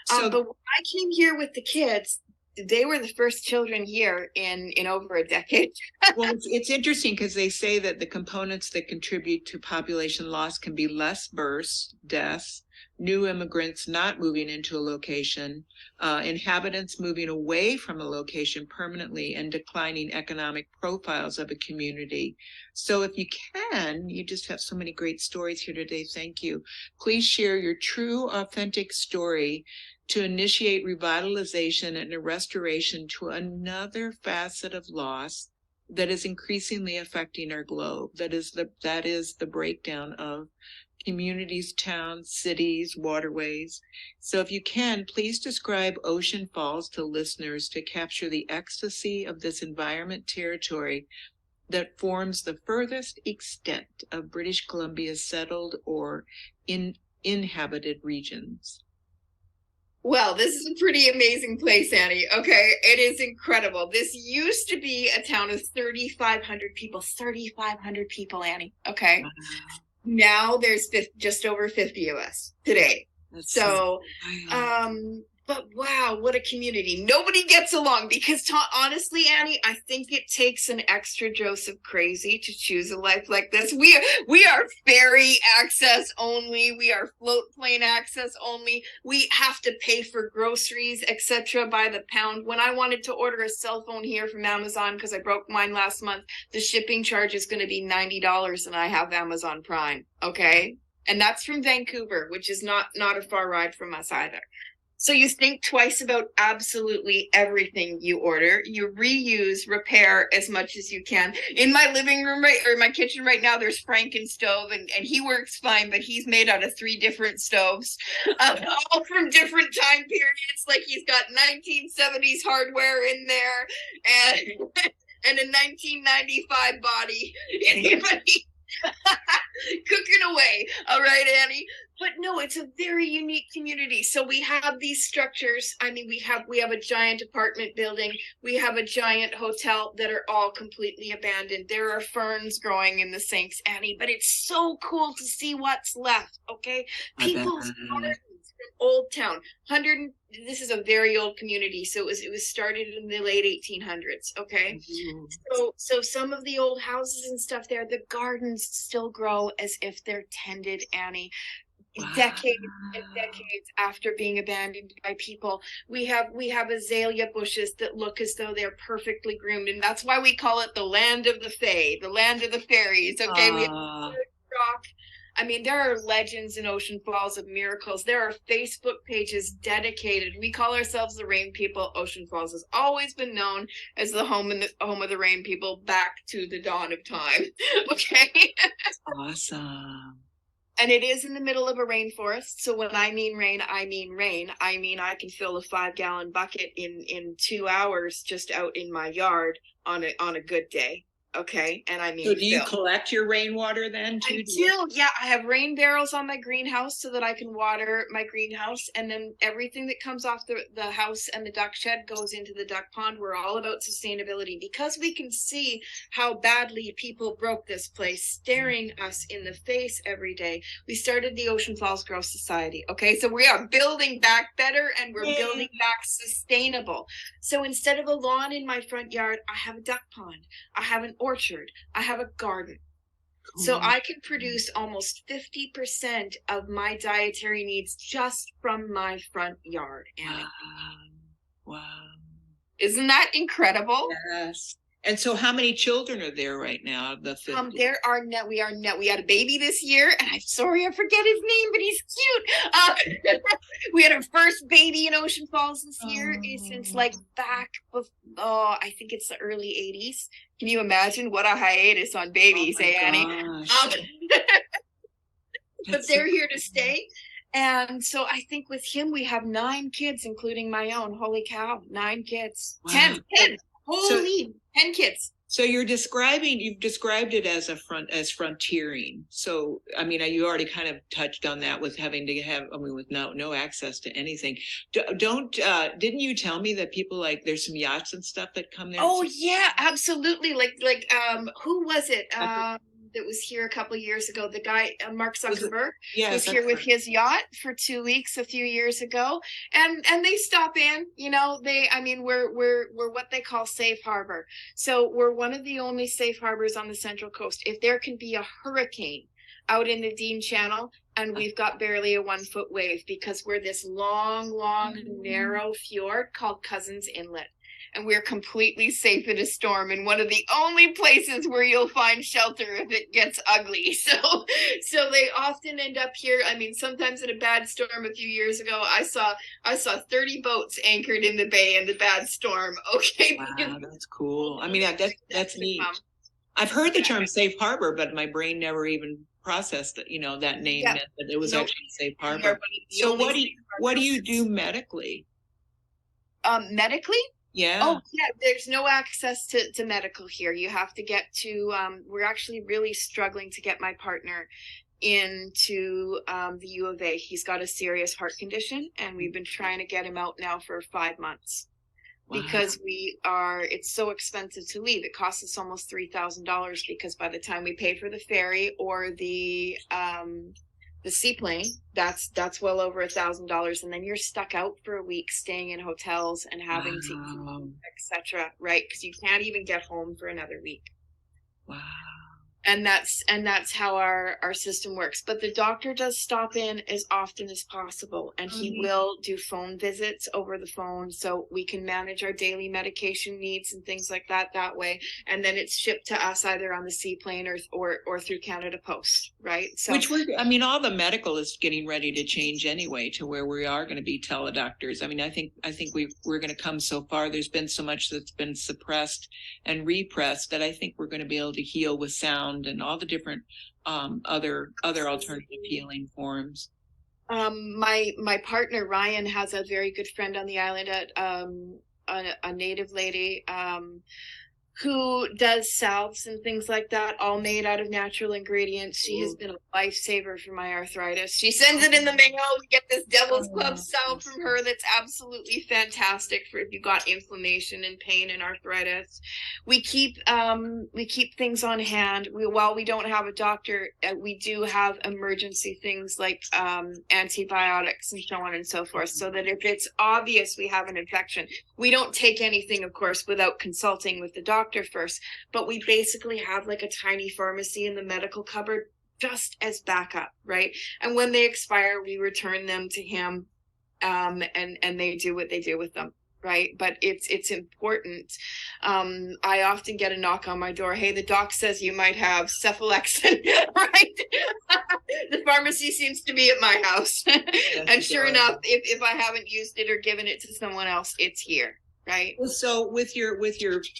So, but when I came here with the kids, they were the first children here in over a decade. well, it's interesting because they say that the components that contribute to population loss can be less births, deaths, new immigrants not moving into a location, inhabitants moving away from a location permanently, and declining economic profiles of a community. So if you can, you just have so many great stories here today. Thank you. Please share your true, authentic story to initiate revitalization and a restoration to another facet of loss that is increasingly affecting our globe. That is the breakdown of communities, towns, cities, waterways. So if you can, please describe Ocean Falls to listeners to capture the ecstasy of this environment territory that forms the furthest extent of British Columbia's settled or inhabited regions. Well, this is a pretty amazing place, Annie. Okay, it is incredible. This used to be a town of 3,500 people. 3,500 people, Annie. Okay. Wow. Now there's just over 50 of us today. But But wow, what a community. Nobody gets along because honestly, Annie, I think it takes an extra dose of crazy to choose a life like this. We are ferry access only. We are float plane access only. We have to pay for groceries, etc. by the pound. When I wanted to order a cell phone here from Amazon because I broke mine last month, the shipping charge is going to be $90 and I have Amazon Prime. Okay. And that's from Vancouver, which is not a far ride from us either. So you think twice about absolutely everything you order. You reuse, repair as much as you can. In my living room or my kitchen right now, there's Franken stove, and he works fine, but he's made out of 3 different stoves, all from different time periods. Like he's got 1970s hardware in there and a 1995 body. Cooking away. All right, Annie. But no, it's a very unique community. So we have these structures. I mean, we have a giant apartment building. We have a giant hotel that are all completely abandoned. There are ferns growing in the sinks, Annie, but it's so cool to see what's left. Okay. People's gardens from Old Town. This is a very old community. So it was started in the late 1800s. Okay. Mm-hmm. So some of the old houses and stuff there, the gardens still grow as if they're tended, Annie. Wow. Decades and decades after being abandoned by people, we have azalea bushes that look as though they're perfectly groomed, and that's why we call it the land of the fae, the land of the fairies. Okay, we have rock. I mean, there are legends in Ocean Falls of miracles. There are Facebook pages dedicated. We call ourselves the Rain People. Ocean Falls has always been known as the home of the Rain People back to the dawn of time. Okay, awesome. And it is in the middle of a rainforest. So when I mean rain, I mean rain. I mean, I can fill a 5-gallon bucket in 2 hours just out in my yard on a good day. Okay. And I mean, so do you collect your rainwater then too? I do. Yeah. I have rain barrels on my greenhouse so that I can water my greenhouse. And then everything that comes off the house and the duck shed goes into the duck pond. We're all about sustainability because we can see how badly people broke this place, staring us in the face every day. We started the Ocean Falls Growth Society. Okay. So we are building back better and we're building back sustainable. So instead of a lawn in my front yard, I have a duck pond. I have an orchard. I have a garden. Cool. So I can produce almost 50% of my dietary needs just from my front yard. Annie. Wow. Isn't that incredible? Yes. And so how many children are there right now of the 50? We had a baby this year, and I'm sorry I forget his name, but he's cute. We had our first baby in Ocean Falls this year since like back I think it's the early 80s. Can you imagine what a hiatus on babies, Annie? But they're here to stay. And so I think with him, we have 9 kids, including my own. Holy cow, 9 kids. Wow. 10. Holy, 10 kids. So you've described it as frontiering. So, I mean, you already kind of touched on that with having to have, with no access to anything. Didn't you tell me that people there's some yachts and stuff that come there? Oh yeah, absolutely. Who was it? That was here a couple of years ago. The guy, Mark Zuckerberg, was here with his yacht for 2 weeks a few years ago, and they stop in. We're what they call safe harbor. So we're one of the only safe harbors on the Central Coast. If there can be a hurricane out in the Dean Channel, and we've got barely a 1-foot wave because we're this long, narrow fjord called Cousins Inlet. And we're completely safe in a storm, and one of the only places where you'll find shelter if it gets ugly. So they often end up here. I mean, sometimes in a bad storm a few years ago, I saw 30 boats anchored in the bay in the bad storm. Okay. Wow, that's cool. I mean, that's neat. I've heard the term safe harbor, but my brain never even processed that, that name meant that it was actually safe harbor. So what do you do medically? Medically? Yeah. Oh, yeah. There's no access to medical here. You have to get to, we're actually really struggling to get my partner into the U of A. He's got a serious heart condition, and we've been trying to get him out now for 5 months. Wow. Because it's so expensive to leave. It costs us almost $3,000 because by the time we pay for the ferry or the The seaplane, that's well over $1,000, and then you're stuck out for a week staying in hotels and having to eat, Wow. etc. Right? Because you can't even get home for another week. Wow. And that's how our system works. But the doctor does stop in as often as possible, and he will do phone visits over the phone, so we can manage our daily medication needs and things like that way. And then it's shipped to us either on the seaplane or through Canada Post, right? So Which all the medical is getting ready to change anyway, to where we are going to be teledoctors. I mean, I think we're going to come so far. There's been so much that's been suppressed and repressed that I think we're going to be able to heal with sound and all the different other alternative healing forms. My partner Ryan has a very good friend on the island, a native lady who does salves and things like that, all made out of natural ingredients. She has been a lifesaver for my arthritis. She sends it in the mail. We get this Devil's Club salve from her that's absolutely fantastic for if you got inflammation and pain and arthritis. We keep things on hand. While we don't have a doctor, we do have emergency things like antibiotics and so on and so forth, so that if it's obvious we have an infection, we don't take anything, of course, without consulting with the doctor first, but we basically have like a tiny pharmacy in the medical cupboard just as backup, right? And when they expire, we return them to him, and they do what they do with them, right? But it's important. I often get a knock on my door. Hey, the doc says you might have cephalexin, right? The pharmacy seems to be at my house. And sure enough, if I haven't used it or given it to someone else, it's here. Right. So with your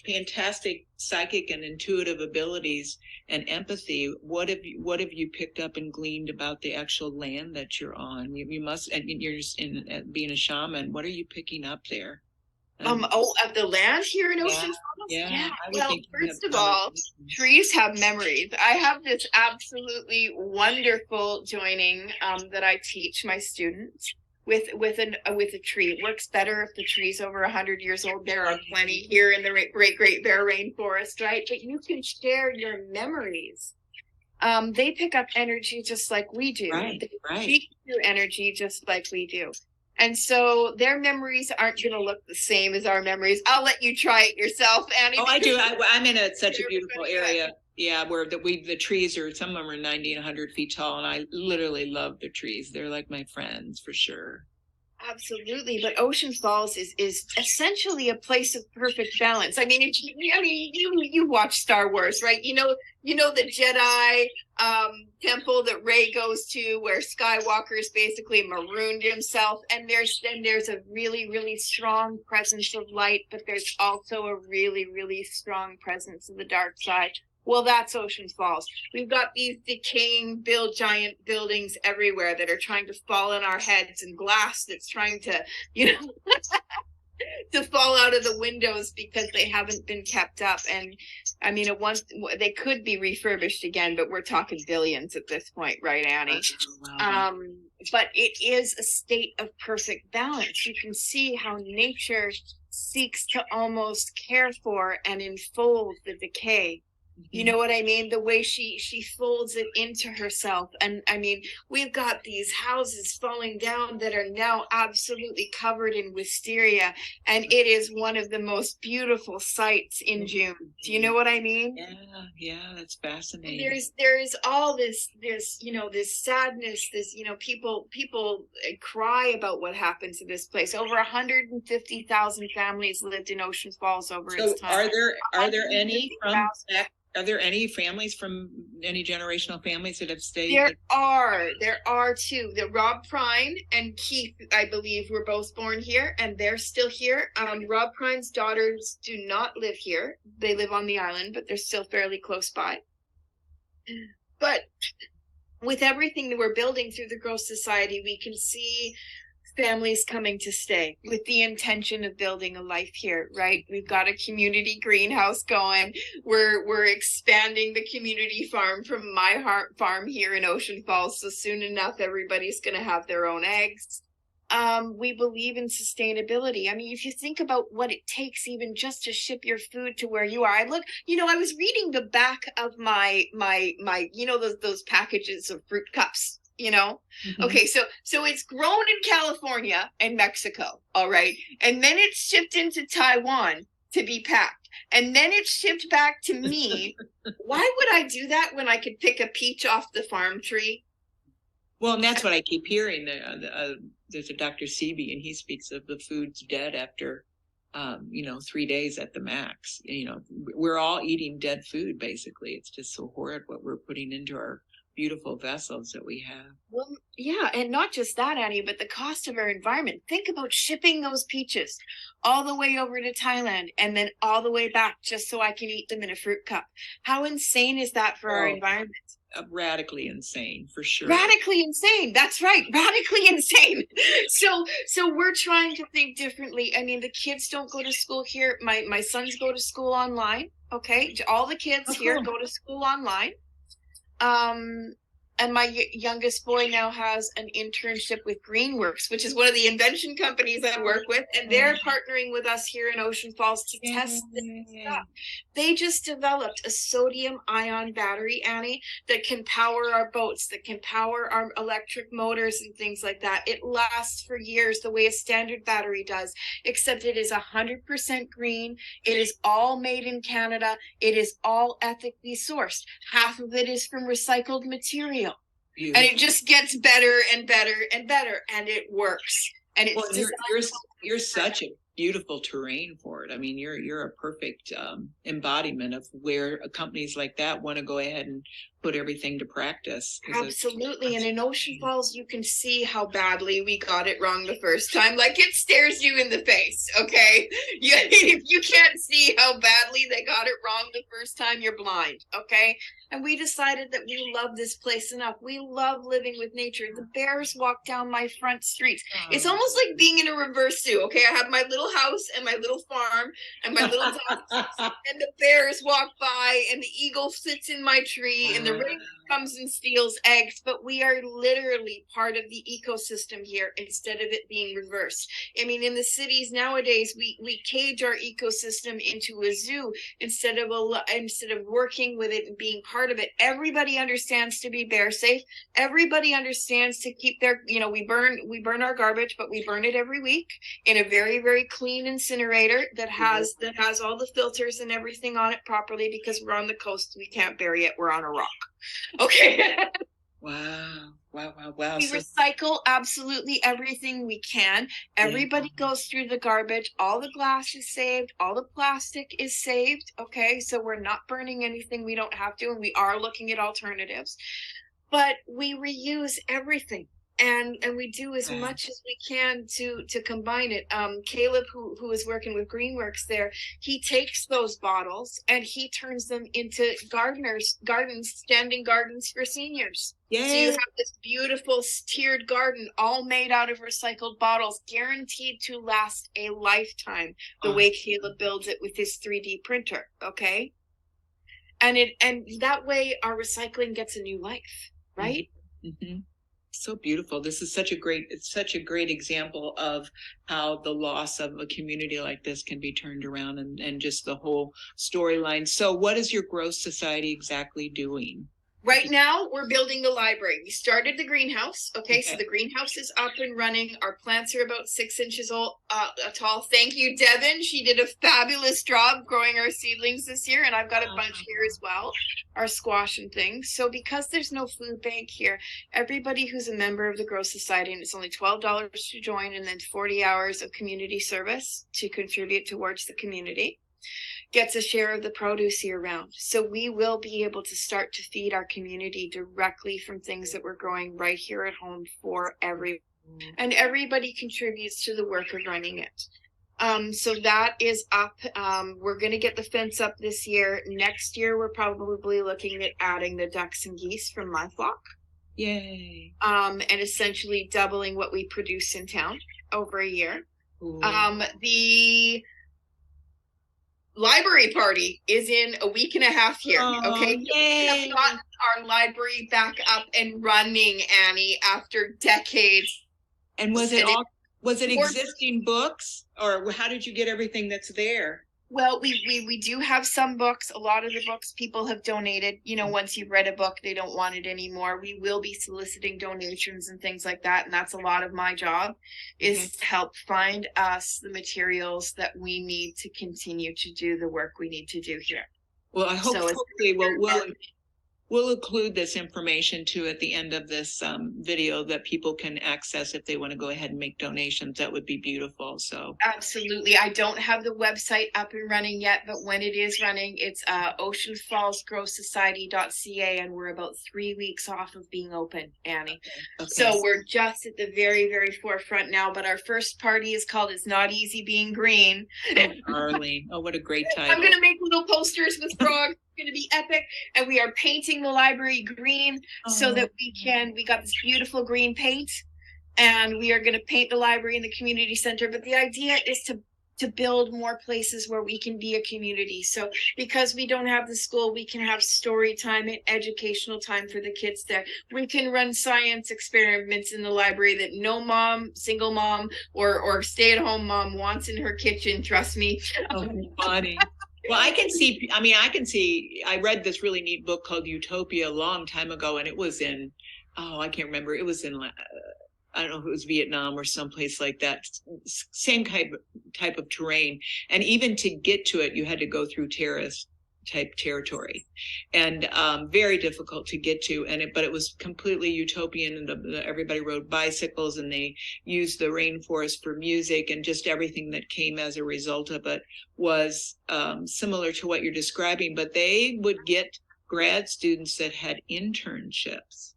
fantastic psychic and intuitive abilities and empathy, what have you picked up and gleaned about the actual land that you're on? You must, and you're just being a shaman. What are you picking up there? At the land here in Ocean Falls? Yeah. Well, first of all, trees have memories. I have this absolutely wonderful joining that I teach my students with a tree. It works better if the tree's over 100 years old. There are plenty here in the Great Bear Rainforest, right? But you can share your memories. They pick up energy just like we do. Right. They speak through energy just like we do. And so their memories aren't going to look the same as our memories. I'll let you try it yourself, Annie. Oh, I do. I'm in such a beautiful area. Yeah, where the trees are, some of them are 90 and 100 feet tall, and I literally love the trees. They're like my friends for sure. Absolutely, but Ocean Falls is essentially a place of perfect balance. I mean, you watch Star Wars, right? You know the Jedi temple that Rey goes to, where Skywalker's basically marooned himself, and there's a really, really strong presence of light, but there's also a really, really strong presence of the dark side. Well, that's Ocean Falls. We've got these decaying giant buildings everywhere that are trying to fall on our heads, and glass that's trying to, to fall out of the windows because they haven't been kept up. And I mean, they could be refurbished again, but we're talking billions at this point, right, Annie? Wow. But it is a state of perfect balance. You can see how nature seeks to almost care for and enfold the decay. You know what I mean? The way she folds it into herself. And I mean, we've got these houses falling down that are now absolutely covered in wisteria. And it is one of the most beautiful sights in June. Do you know what I mean? Yeah, that's fascinating. There is all this sadness, people cry about what happened to this place. Over 150,000 families lived in Ocean Falls over its time. Are there any families from any generational families that have stayed? There are two. The Rob Prine and Keith, I believe, were both born here, and they're still here. Rob Prine's daughters do not live here. They live on the island, but they're still fairly close by. But with everything that we're building through the Growth Society, we can see families coming to stay with the intention of building a life here, right? We've got a community greenhouse going. We're expanding the community farm from my farm here in Ocean Falls. So soon enough, everybody's going to have their own eggs. We believe in sustainability. I mean, if you think about what it takes even just to ship your food to where you are. I was reading the back of my those packages of fruit cups. you know? Mhm. Okay, so it's grown in California and Mexico, all right? And then it's shipped into Taiwan to be packed. And then it's shipped back to me. Why would I do that when I could pick a peach off the farm tree? Well, and that's what I keep hearing. There's a Dr. Sebi, and he speaks of the food's dead after, 3 days at the max. We're all eating dead food, basically. It's just so horrid what we're putting into our beautiful vessels that we have. Well, yeah, and not just that, Annie, but the cost of our environment. Think about shipping those peaches all the way over to Thailand and then all the way back just so I can eat them in a fruit cup. How insane is that for our environment? Radically insane, for sure. Radically insane. That's right. Radically insane. So we're trying to think differently. I mean, the kids don't go to school here. My sons go to school online. Okay. All the kids here go to school online. And my youngest boy now has an internship with Greenworks, which is one of the invention companies I work with, and they're partnering with us here in Ocean Falls to test this stuff. They just developed a sodium ion battery, Annie, that can power our boats, that can power our electric motors and things like that. It lasts for years the way a standard battery does, except it is 100% green. It is all made in Canada. It is all ethically sourced. Half of it is from recycled material. Beautiful. And it just gets better and better and better, and it works. And it's you're such a beautiful terrain for it. I mean, you're a perfect embodiment of where companies like that want to go ahead and put everything to practice. Absolutely. And in Ocean Falls, you can see how badly we got it wrong the first time. Like, it stares you in the face, okay? If you can't see how badly they got it wrong the first time, you're blind, okay? And we decided that we love this place enough. We love living with nature. The bears walk down my front streets. It's almost like being in a reverse zoo, okay? I have my little house and my little farm and my little dog, and the bears walk by, and the eagle sits in my tree, and the raven comes and steals eggs. But we are literally part of the ecosystem here instead of it being reversed. I mean, in the cities nowadays, we cage our ecosystem into a zoo instead of working with it and being part of it. Everybody understands to be bear safe. Everybody understands to keep their, we burn our garbage, but we burn it every week in a very, very clean incinerator that has all the filters and everything on it properly, because we're on the coast. We can't bury it. We're on a rock. Okay. Wow. We recycle absolutely everything we can. Everybody goes through the garbage. All the glass is saved. All the plastic is saved. Okay. So we're not burning anything we don't have to, and we are looking at alternatives, but we reuse everything. And we do as much as we can to combine it. Caleb, who is working with Greenworks there, he takes those bottles and he turns them into standing gardens for seniors. Yay. So you have this beautiful tiered garden, all made out of recycled bottles, guaranteed to last a lifetime, the way Caleb builds it with his 3D printer. Okay. And that way our recycling gets a new life, right? Mm-hmm. So beautiful. This is such a great example of how the loss of a community like this can be turned around, and just the whole storyline. So what is your Growth Society exactly doing? Right now, we're building the library. We started the greenhouse. Okay, so the greenhouse is up and running. Our plants are about 6 inches tall. Thank you, Devin. She did a fabulous job growing our seedlings this year, and I've got a bunch here as well, our squash and things. So because there's no food bank here, everybody who's a member of the Growth Society, and it's only $12 to join, and then 40 hours of community service to contribute towards the community, gets a share of the produce year round. So we will be able to start to feed our community directly from things that we're growing right here at home for everyone. And everybody contributes to the work of running it. So that is up. We're going to get the fence up this year. Next year, we're probably looking at adding the ducks and geese from my flock. Yay. And essentially doubling what we produce in town over a year. The library party is in a week and a half here. Okay. We have gotten our library back up and running, Annie, after decades. And was it existing books, or how did you get everything that's there? Well, we do have some books. A lot of the books people have donated. You know, once you've read a book, they don't want it anymore. We will be soliciting donations and things like that. And that's a lot of my job, is to help find us the materials that we need to continue to do the work we need to do here. Well, I hope hopefully we'll include this information too at the end of this video that people can access if they want to go ahead and make donations. That would be beautiful. So absolutely. I don't have the website up and running yet, but when it is running, it's oceanfallsgrowsociety.ca, and we're about 3 weeks off of being open, Annie. Okay. So we're just at the very, very forefront now, but our first party is called It's Not Easy Being Green. Oh, Arlene. Oh, what a great title. I'm going to make little posters with frogs. Going to be epic, and we are painting the library green so that we got this beautiful green paint, and we are going to paint the library in the community center. But the idea is to build more places where we can be a community. So because we don't have the school, we can have story time and educational time for the kids there. We can run science experiments in the library that no mom, single mom, or stay-at-home mom wants in her kitchen, trust me. Oh, funny. Well, I read this really neat book called Utopia a long time ago, and it was in, I can't remember. It was in, I don't know if it was Vietnam or someplace like that. Same type of terrain. And even to get to it, you had to go through terrorist type territory, and very difficult to get to. But it was completely utopian, and everybody rode bicycles, and they used the rainforest for music, and just everything that came as a result of it was similar to what you're describing. But they would get grad students that had internships,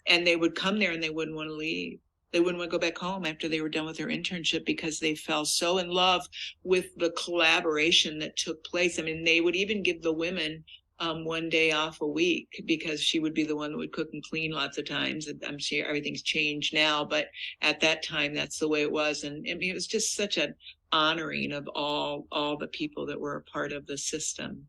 and they would come there and they wouldn't want to leave. They wouldn't want to go back home after they were done with their internship because they fell so in love with the collaboration that took place. I mean, they would even give the women 1 day off a week because she would be the one that would cook and clean lots of times. I'm sure everything's changed now, but at that time, that's the way it was. And I mean, it was just such an honoring of all the people that were a part of the system.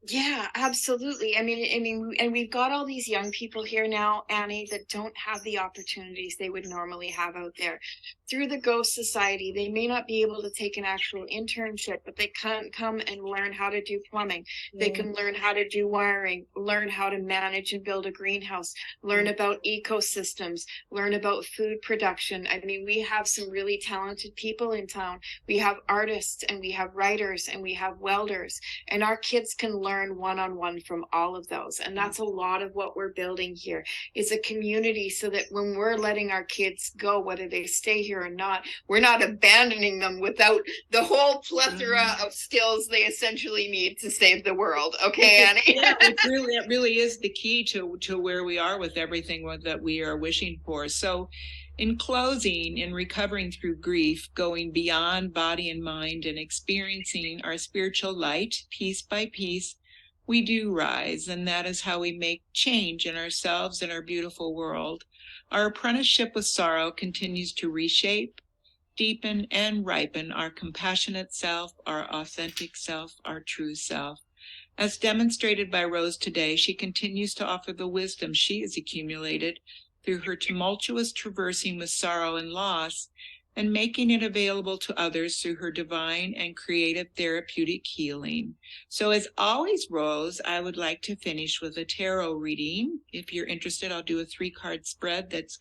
Yeah, absolutely. I mean, and we've got all these young people here now, Annie, that don't have the opportunities they would normally have out there. Through the Ghost Society, they may not be able to take an actual internship, but they can come and learn how to do plumbing. They can learn how to do wiring, learn how to manage and build a greenhouse, learn about ecosystems, learn about food production. I mean, we have some really talented people in town. We have artists, and we have writers, and we have welders, and our kids can learn one-on-one from all of those. And that's a lot of what we're building here, is a community, so that when we're letting our kids go, whether they stay here or not, we're not abandoning them without the whole plethora of skills they essentially need to save the world. Okay, Annie? Yeah, it really is the key to where we are with everything that we are wishing for. So in closing, in recovering through grief, going beyond body and mind and experiencing our spiritual light piece by piece, we do rise, and that is how we make change in ourselves and our beautiful world. Our apprenticeship with sorrow continues to reshape, deepen, and ripen our compassionate self, our authentic self, our true self. As demonstrated by Rose today, she continues to offer the wisdom she has accumulated through her tumultuous traversing with sorrow and loss, and making it available to others through her divine and creative therapeutic healing. So as always, Rose, I would like to finish with a tarot reading. If you're interested, I'll do a 3-card spread that's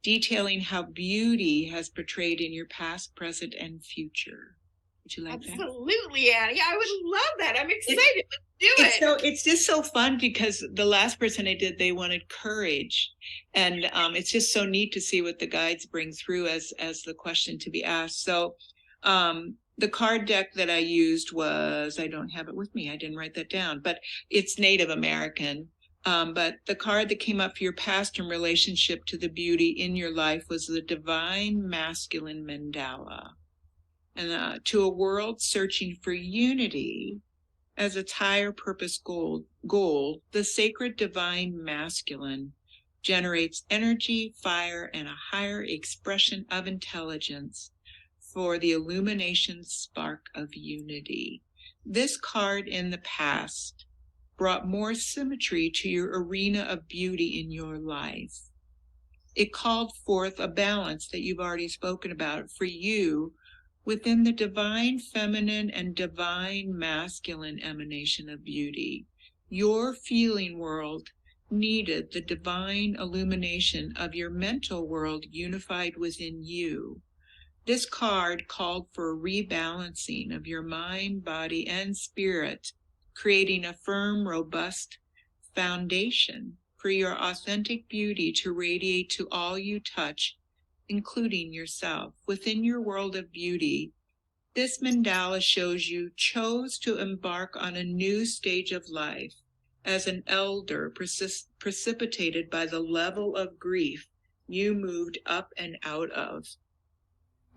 detailing how beauty has portrayed in your past, present, and future. Would you like that? Absolutely, Annie. I would love that. I'm excited. Let's do it. It's just so fun because the last person I did, they wanted courage. And it's just so neat to see what the guides bring through as the question to be asked. So the card deck that I used was, I don't have it with me. I didn't write that down, but it's Native American. But the card that came up for your past in relationship to the beauty in your life was the Divine Masculine Mandala. And to a world searching for unity as its higher purpose goal, the sacred divine masculine generates energy, fire, and a higher expression of intelligence for the illumination spark of unity. This card in the past brought more symmetry to your arena of beauty in your life. It called forth a balance that you've already spoken about for you, within the divine feminine and divine masculine emanation of beauty. Your feeling world needed the divine illumination of your mental world unified within you. This card called for a rebalancing of your mind, body, and spirit, creating a firm, robust foundation for your authentic beauty to radiate to all you touch, including yourself. Within your world of beauty, this mandala shows you chose to embark on a new stage of life as an elder, precipitated by the level of grief you moved up and out of.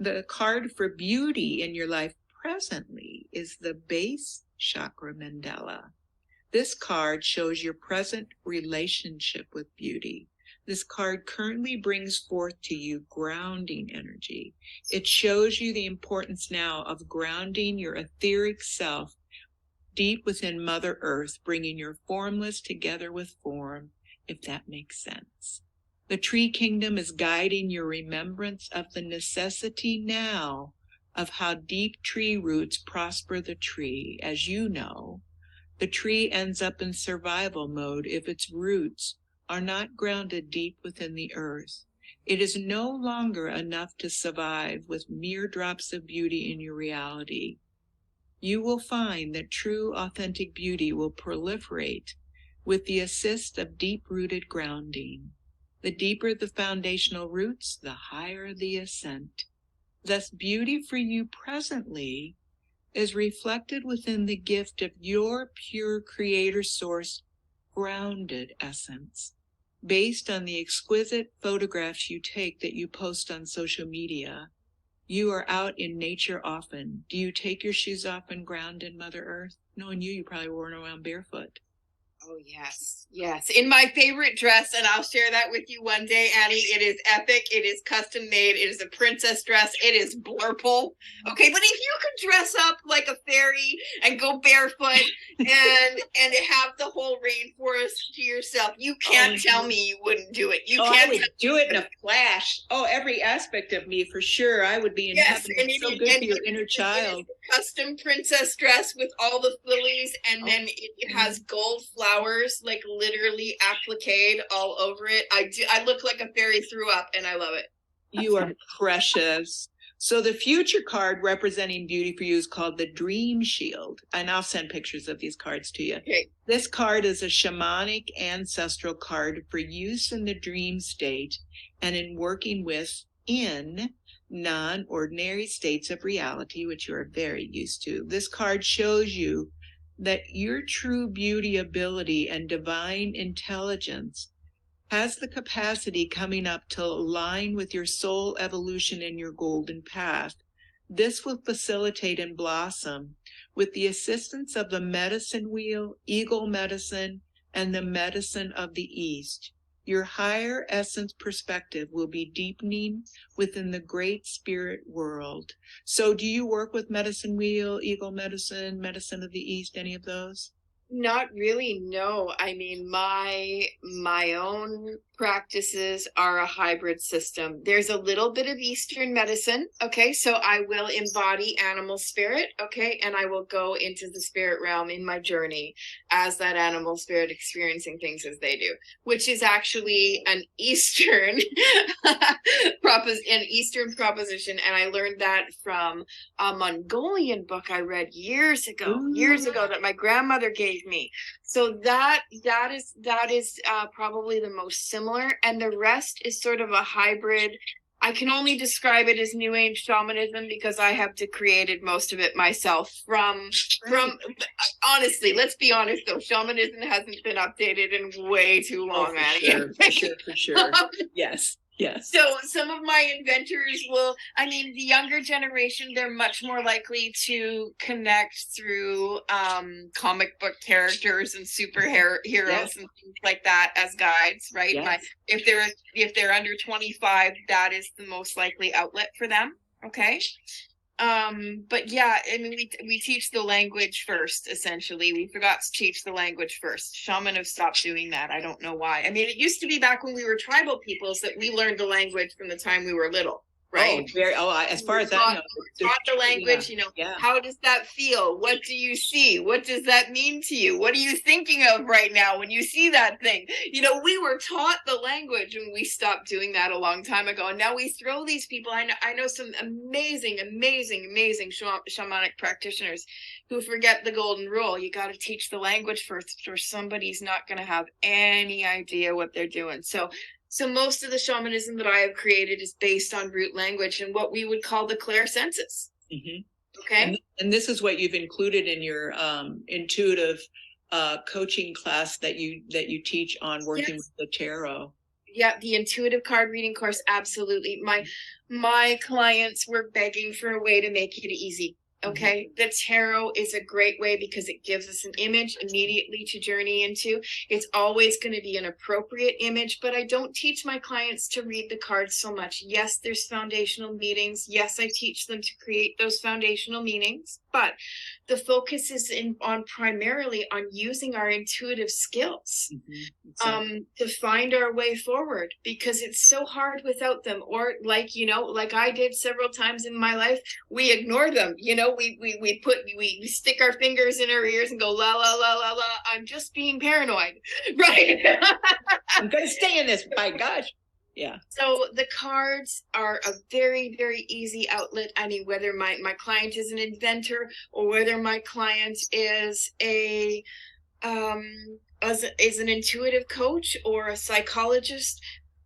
The card for beauty in your life presently is the base chakra mandala. This card shows your present relationship with beauty. This card currently brings forth to you grounding energy. It shows you the importance now of grounding your etheric self deep within Mother Earth, bringing your formless together with form, if that makes sense. The tree kingdom is guiding your remembrance of the necessity now of how deep tree roots prosper the tree. As you know, the tree ends up in survival mode if its roots are not grounded deep within the earth. It is no longer enough to survive with mere drops of beauty in your reality. You will find that true, authentic beauty will proliferate with the assist of deep-rooted grounding. The deeper the foundational roots, the higher the ascent. Thus, beauty for you presently is reflected within the gift of your pure creator source grounded essence. Based on the exquisite photographs you take that you post on social media, you are out in nature often. Do you take your shoes off and ground in Mother Earth? Knowing you probably weren't around barefoot. Oh, yes. Yes. In my favorite dress, and I'll share that with you one day, Annie. It is epic. It is custom made. It is a princess dress. It is blurple. Okay. But if you could dress up like a fairy and go barefoot and have the whole rainforest to yourself, you can't tell me you wouldn't do it. You can't I would do it in a flash. Oh, every aspect of me for sure. I would be in heaven. It's so good for your inner child. Custom princess dress with all the frillies, and then it has gold flowers, like literally appliqued all over it. I look like a fairy threw up, and I love it. You are precious. So the future card representing beauty for you is called the Dream Shield, and I'll send pictures of these cards to you. Okay. This card is a shamanic ancestral card for use in the dream state and in working with in non-ordinary states of reality, which you are very used to. This card shows you that your true beauty ability and divine intelligence has the capacity coming up to align with your soul evolution and your golden path. This will facilitate and blossom with the assistance of the medicine wheel, eagle medicine, and the medicine of the East. Your higher essence perspective will be deepening within the great spirit world. So do you work with medicine wheel, eagle medicine, medicine of the East, any of those? Not really, no. I mean, my own practices are a hybrid system. There's a little bit of Eastern medicine, okay? So I will embody animal spirit, okay? And I will go into the spirit realm in my journey as that animal spirit, experiencing things as they do, which is actually an Eastern proposition. And I learned that from a Mongolian book I read years ago that my grandmother gave me. So that is probably the most similar, and the rest is sort of a hybrid. I can only describe it as New Age shamanism because I have created most of it myself. From honestly, let's be honest though, shamanism hasn't been updated in way too long, Annie. For sure. Yes. Yes. So some of my inventors the younger generation, they're much more likely to connect through comic book characters and superheroes and things like that as guides, right? Yes. If they're under 25, that is the most likely outlet for them. Okay. But yeah, I mean, we teach the language first, essentially. We forgot to teach the language first. Shaman have stopped doing that. I don't know why. I mean, it used to be back when we were tribal peoples that we learned the language from the time we were little. right? As far as I know, taught the language, yeah. how does that feel? What do you see? What does that mean to you? What are you thinking of right now when you see that thing? We were taught the language and we stopped doing that a long time ago. And now we throw these people. I know some amazing shamanic practitioners who forget the golden rule. You got to teach the language first, or somebody's not going to have any idea what they're doing. So most of the shamanism that I have created is based on root language and what we would call the clairsenses. Mm-hmm. Okay. And this is what you've included in your intuitive coaching class that you teach on working with the tarot. Yeah, the intuitive card reading course, absolutely. My clients were begging for a way to make it easy. Okay, the tarot is a great way because it gives us an image immediately to journey into. It's always going to be an appropriate image, but I don't teach my clients to read the cards so much. Yes, there's foundational meanings. Yes, I teach them to create those foundational meanings, but the focus is on primarily on using our intuitive skills to find our way forward, because it's so hard without them. Or like I did several times in my life, we ignore them. We stick our fingers in our ears and go la la la la la. I'm just being paranoid, right? I'm gonna stay in this. My gosh. Yeah. So the cards are a very, very easy outlet. I mean, whether my client is an inventor or whether my client is is an intuitive coach or a psychologist,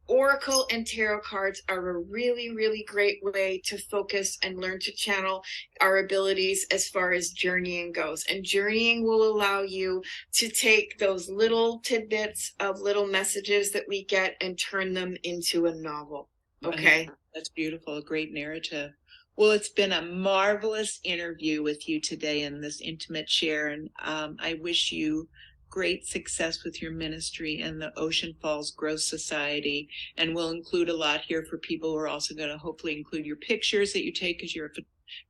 Oracle and tarot cards are a really, really great way to focus and learn to channel our abilities as far as journeying goes. And journeying will allow you to take those little tidbits of little messages that we get and turn them into a novel. Okay. That's beautiful. A great narrative. Well, it's been a marvelous interview with you today in this intimate share. And I wish you great success with your ministry and the Ocean Falls Growth Society. And we'll include a lot here for people. We're also going to hopefully include your pictures that you take, because you're a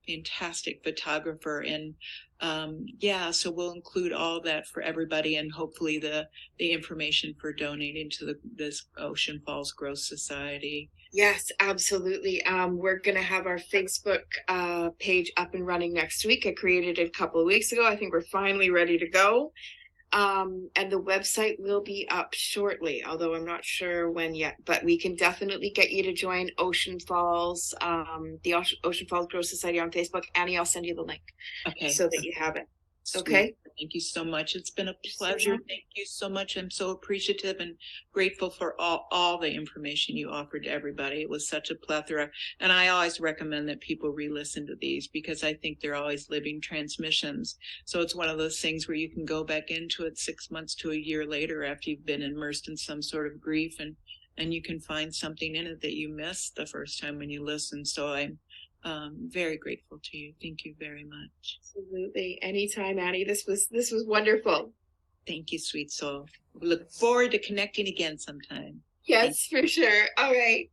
fantastic photographer. And so we'll include all that for everybody, and hopefully the information for donating to this Ocean Falls Growth Society. Yes, absolutely. We're going to have our Facebook page up and running next week. I created it a couple of weeks ago. I think we're finally ready to go. And the website will be up shortly, although I'm not sure when yet, but we can definitely get you to join Ocean Falls, the Ocean Falls Growth Society on Facebook. Annie, I'll send you the link so that you have it. Sweet. Okay. Thank you so much. It's been a pleasure. Thank you so much. I'm so appreciative and grateful for all the information you offered to everybody. It was such a plethora. And I always recommend that people re-listen to these, because I think they're always living transmissions. So it's one of those things where you can go back into it 6 months to a year later after you've been immersed in some sort of grief, and you can find something in it that you missed the first time when you listened. So I'm very grateful to you. Thank you very much. Absolutely. Anytime, Annie. This was wonderful. Thank you, sweet soul. We look forward to connecting again sometime. Yes, for sure. All right.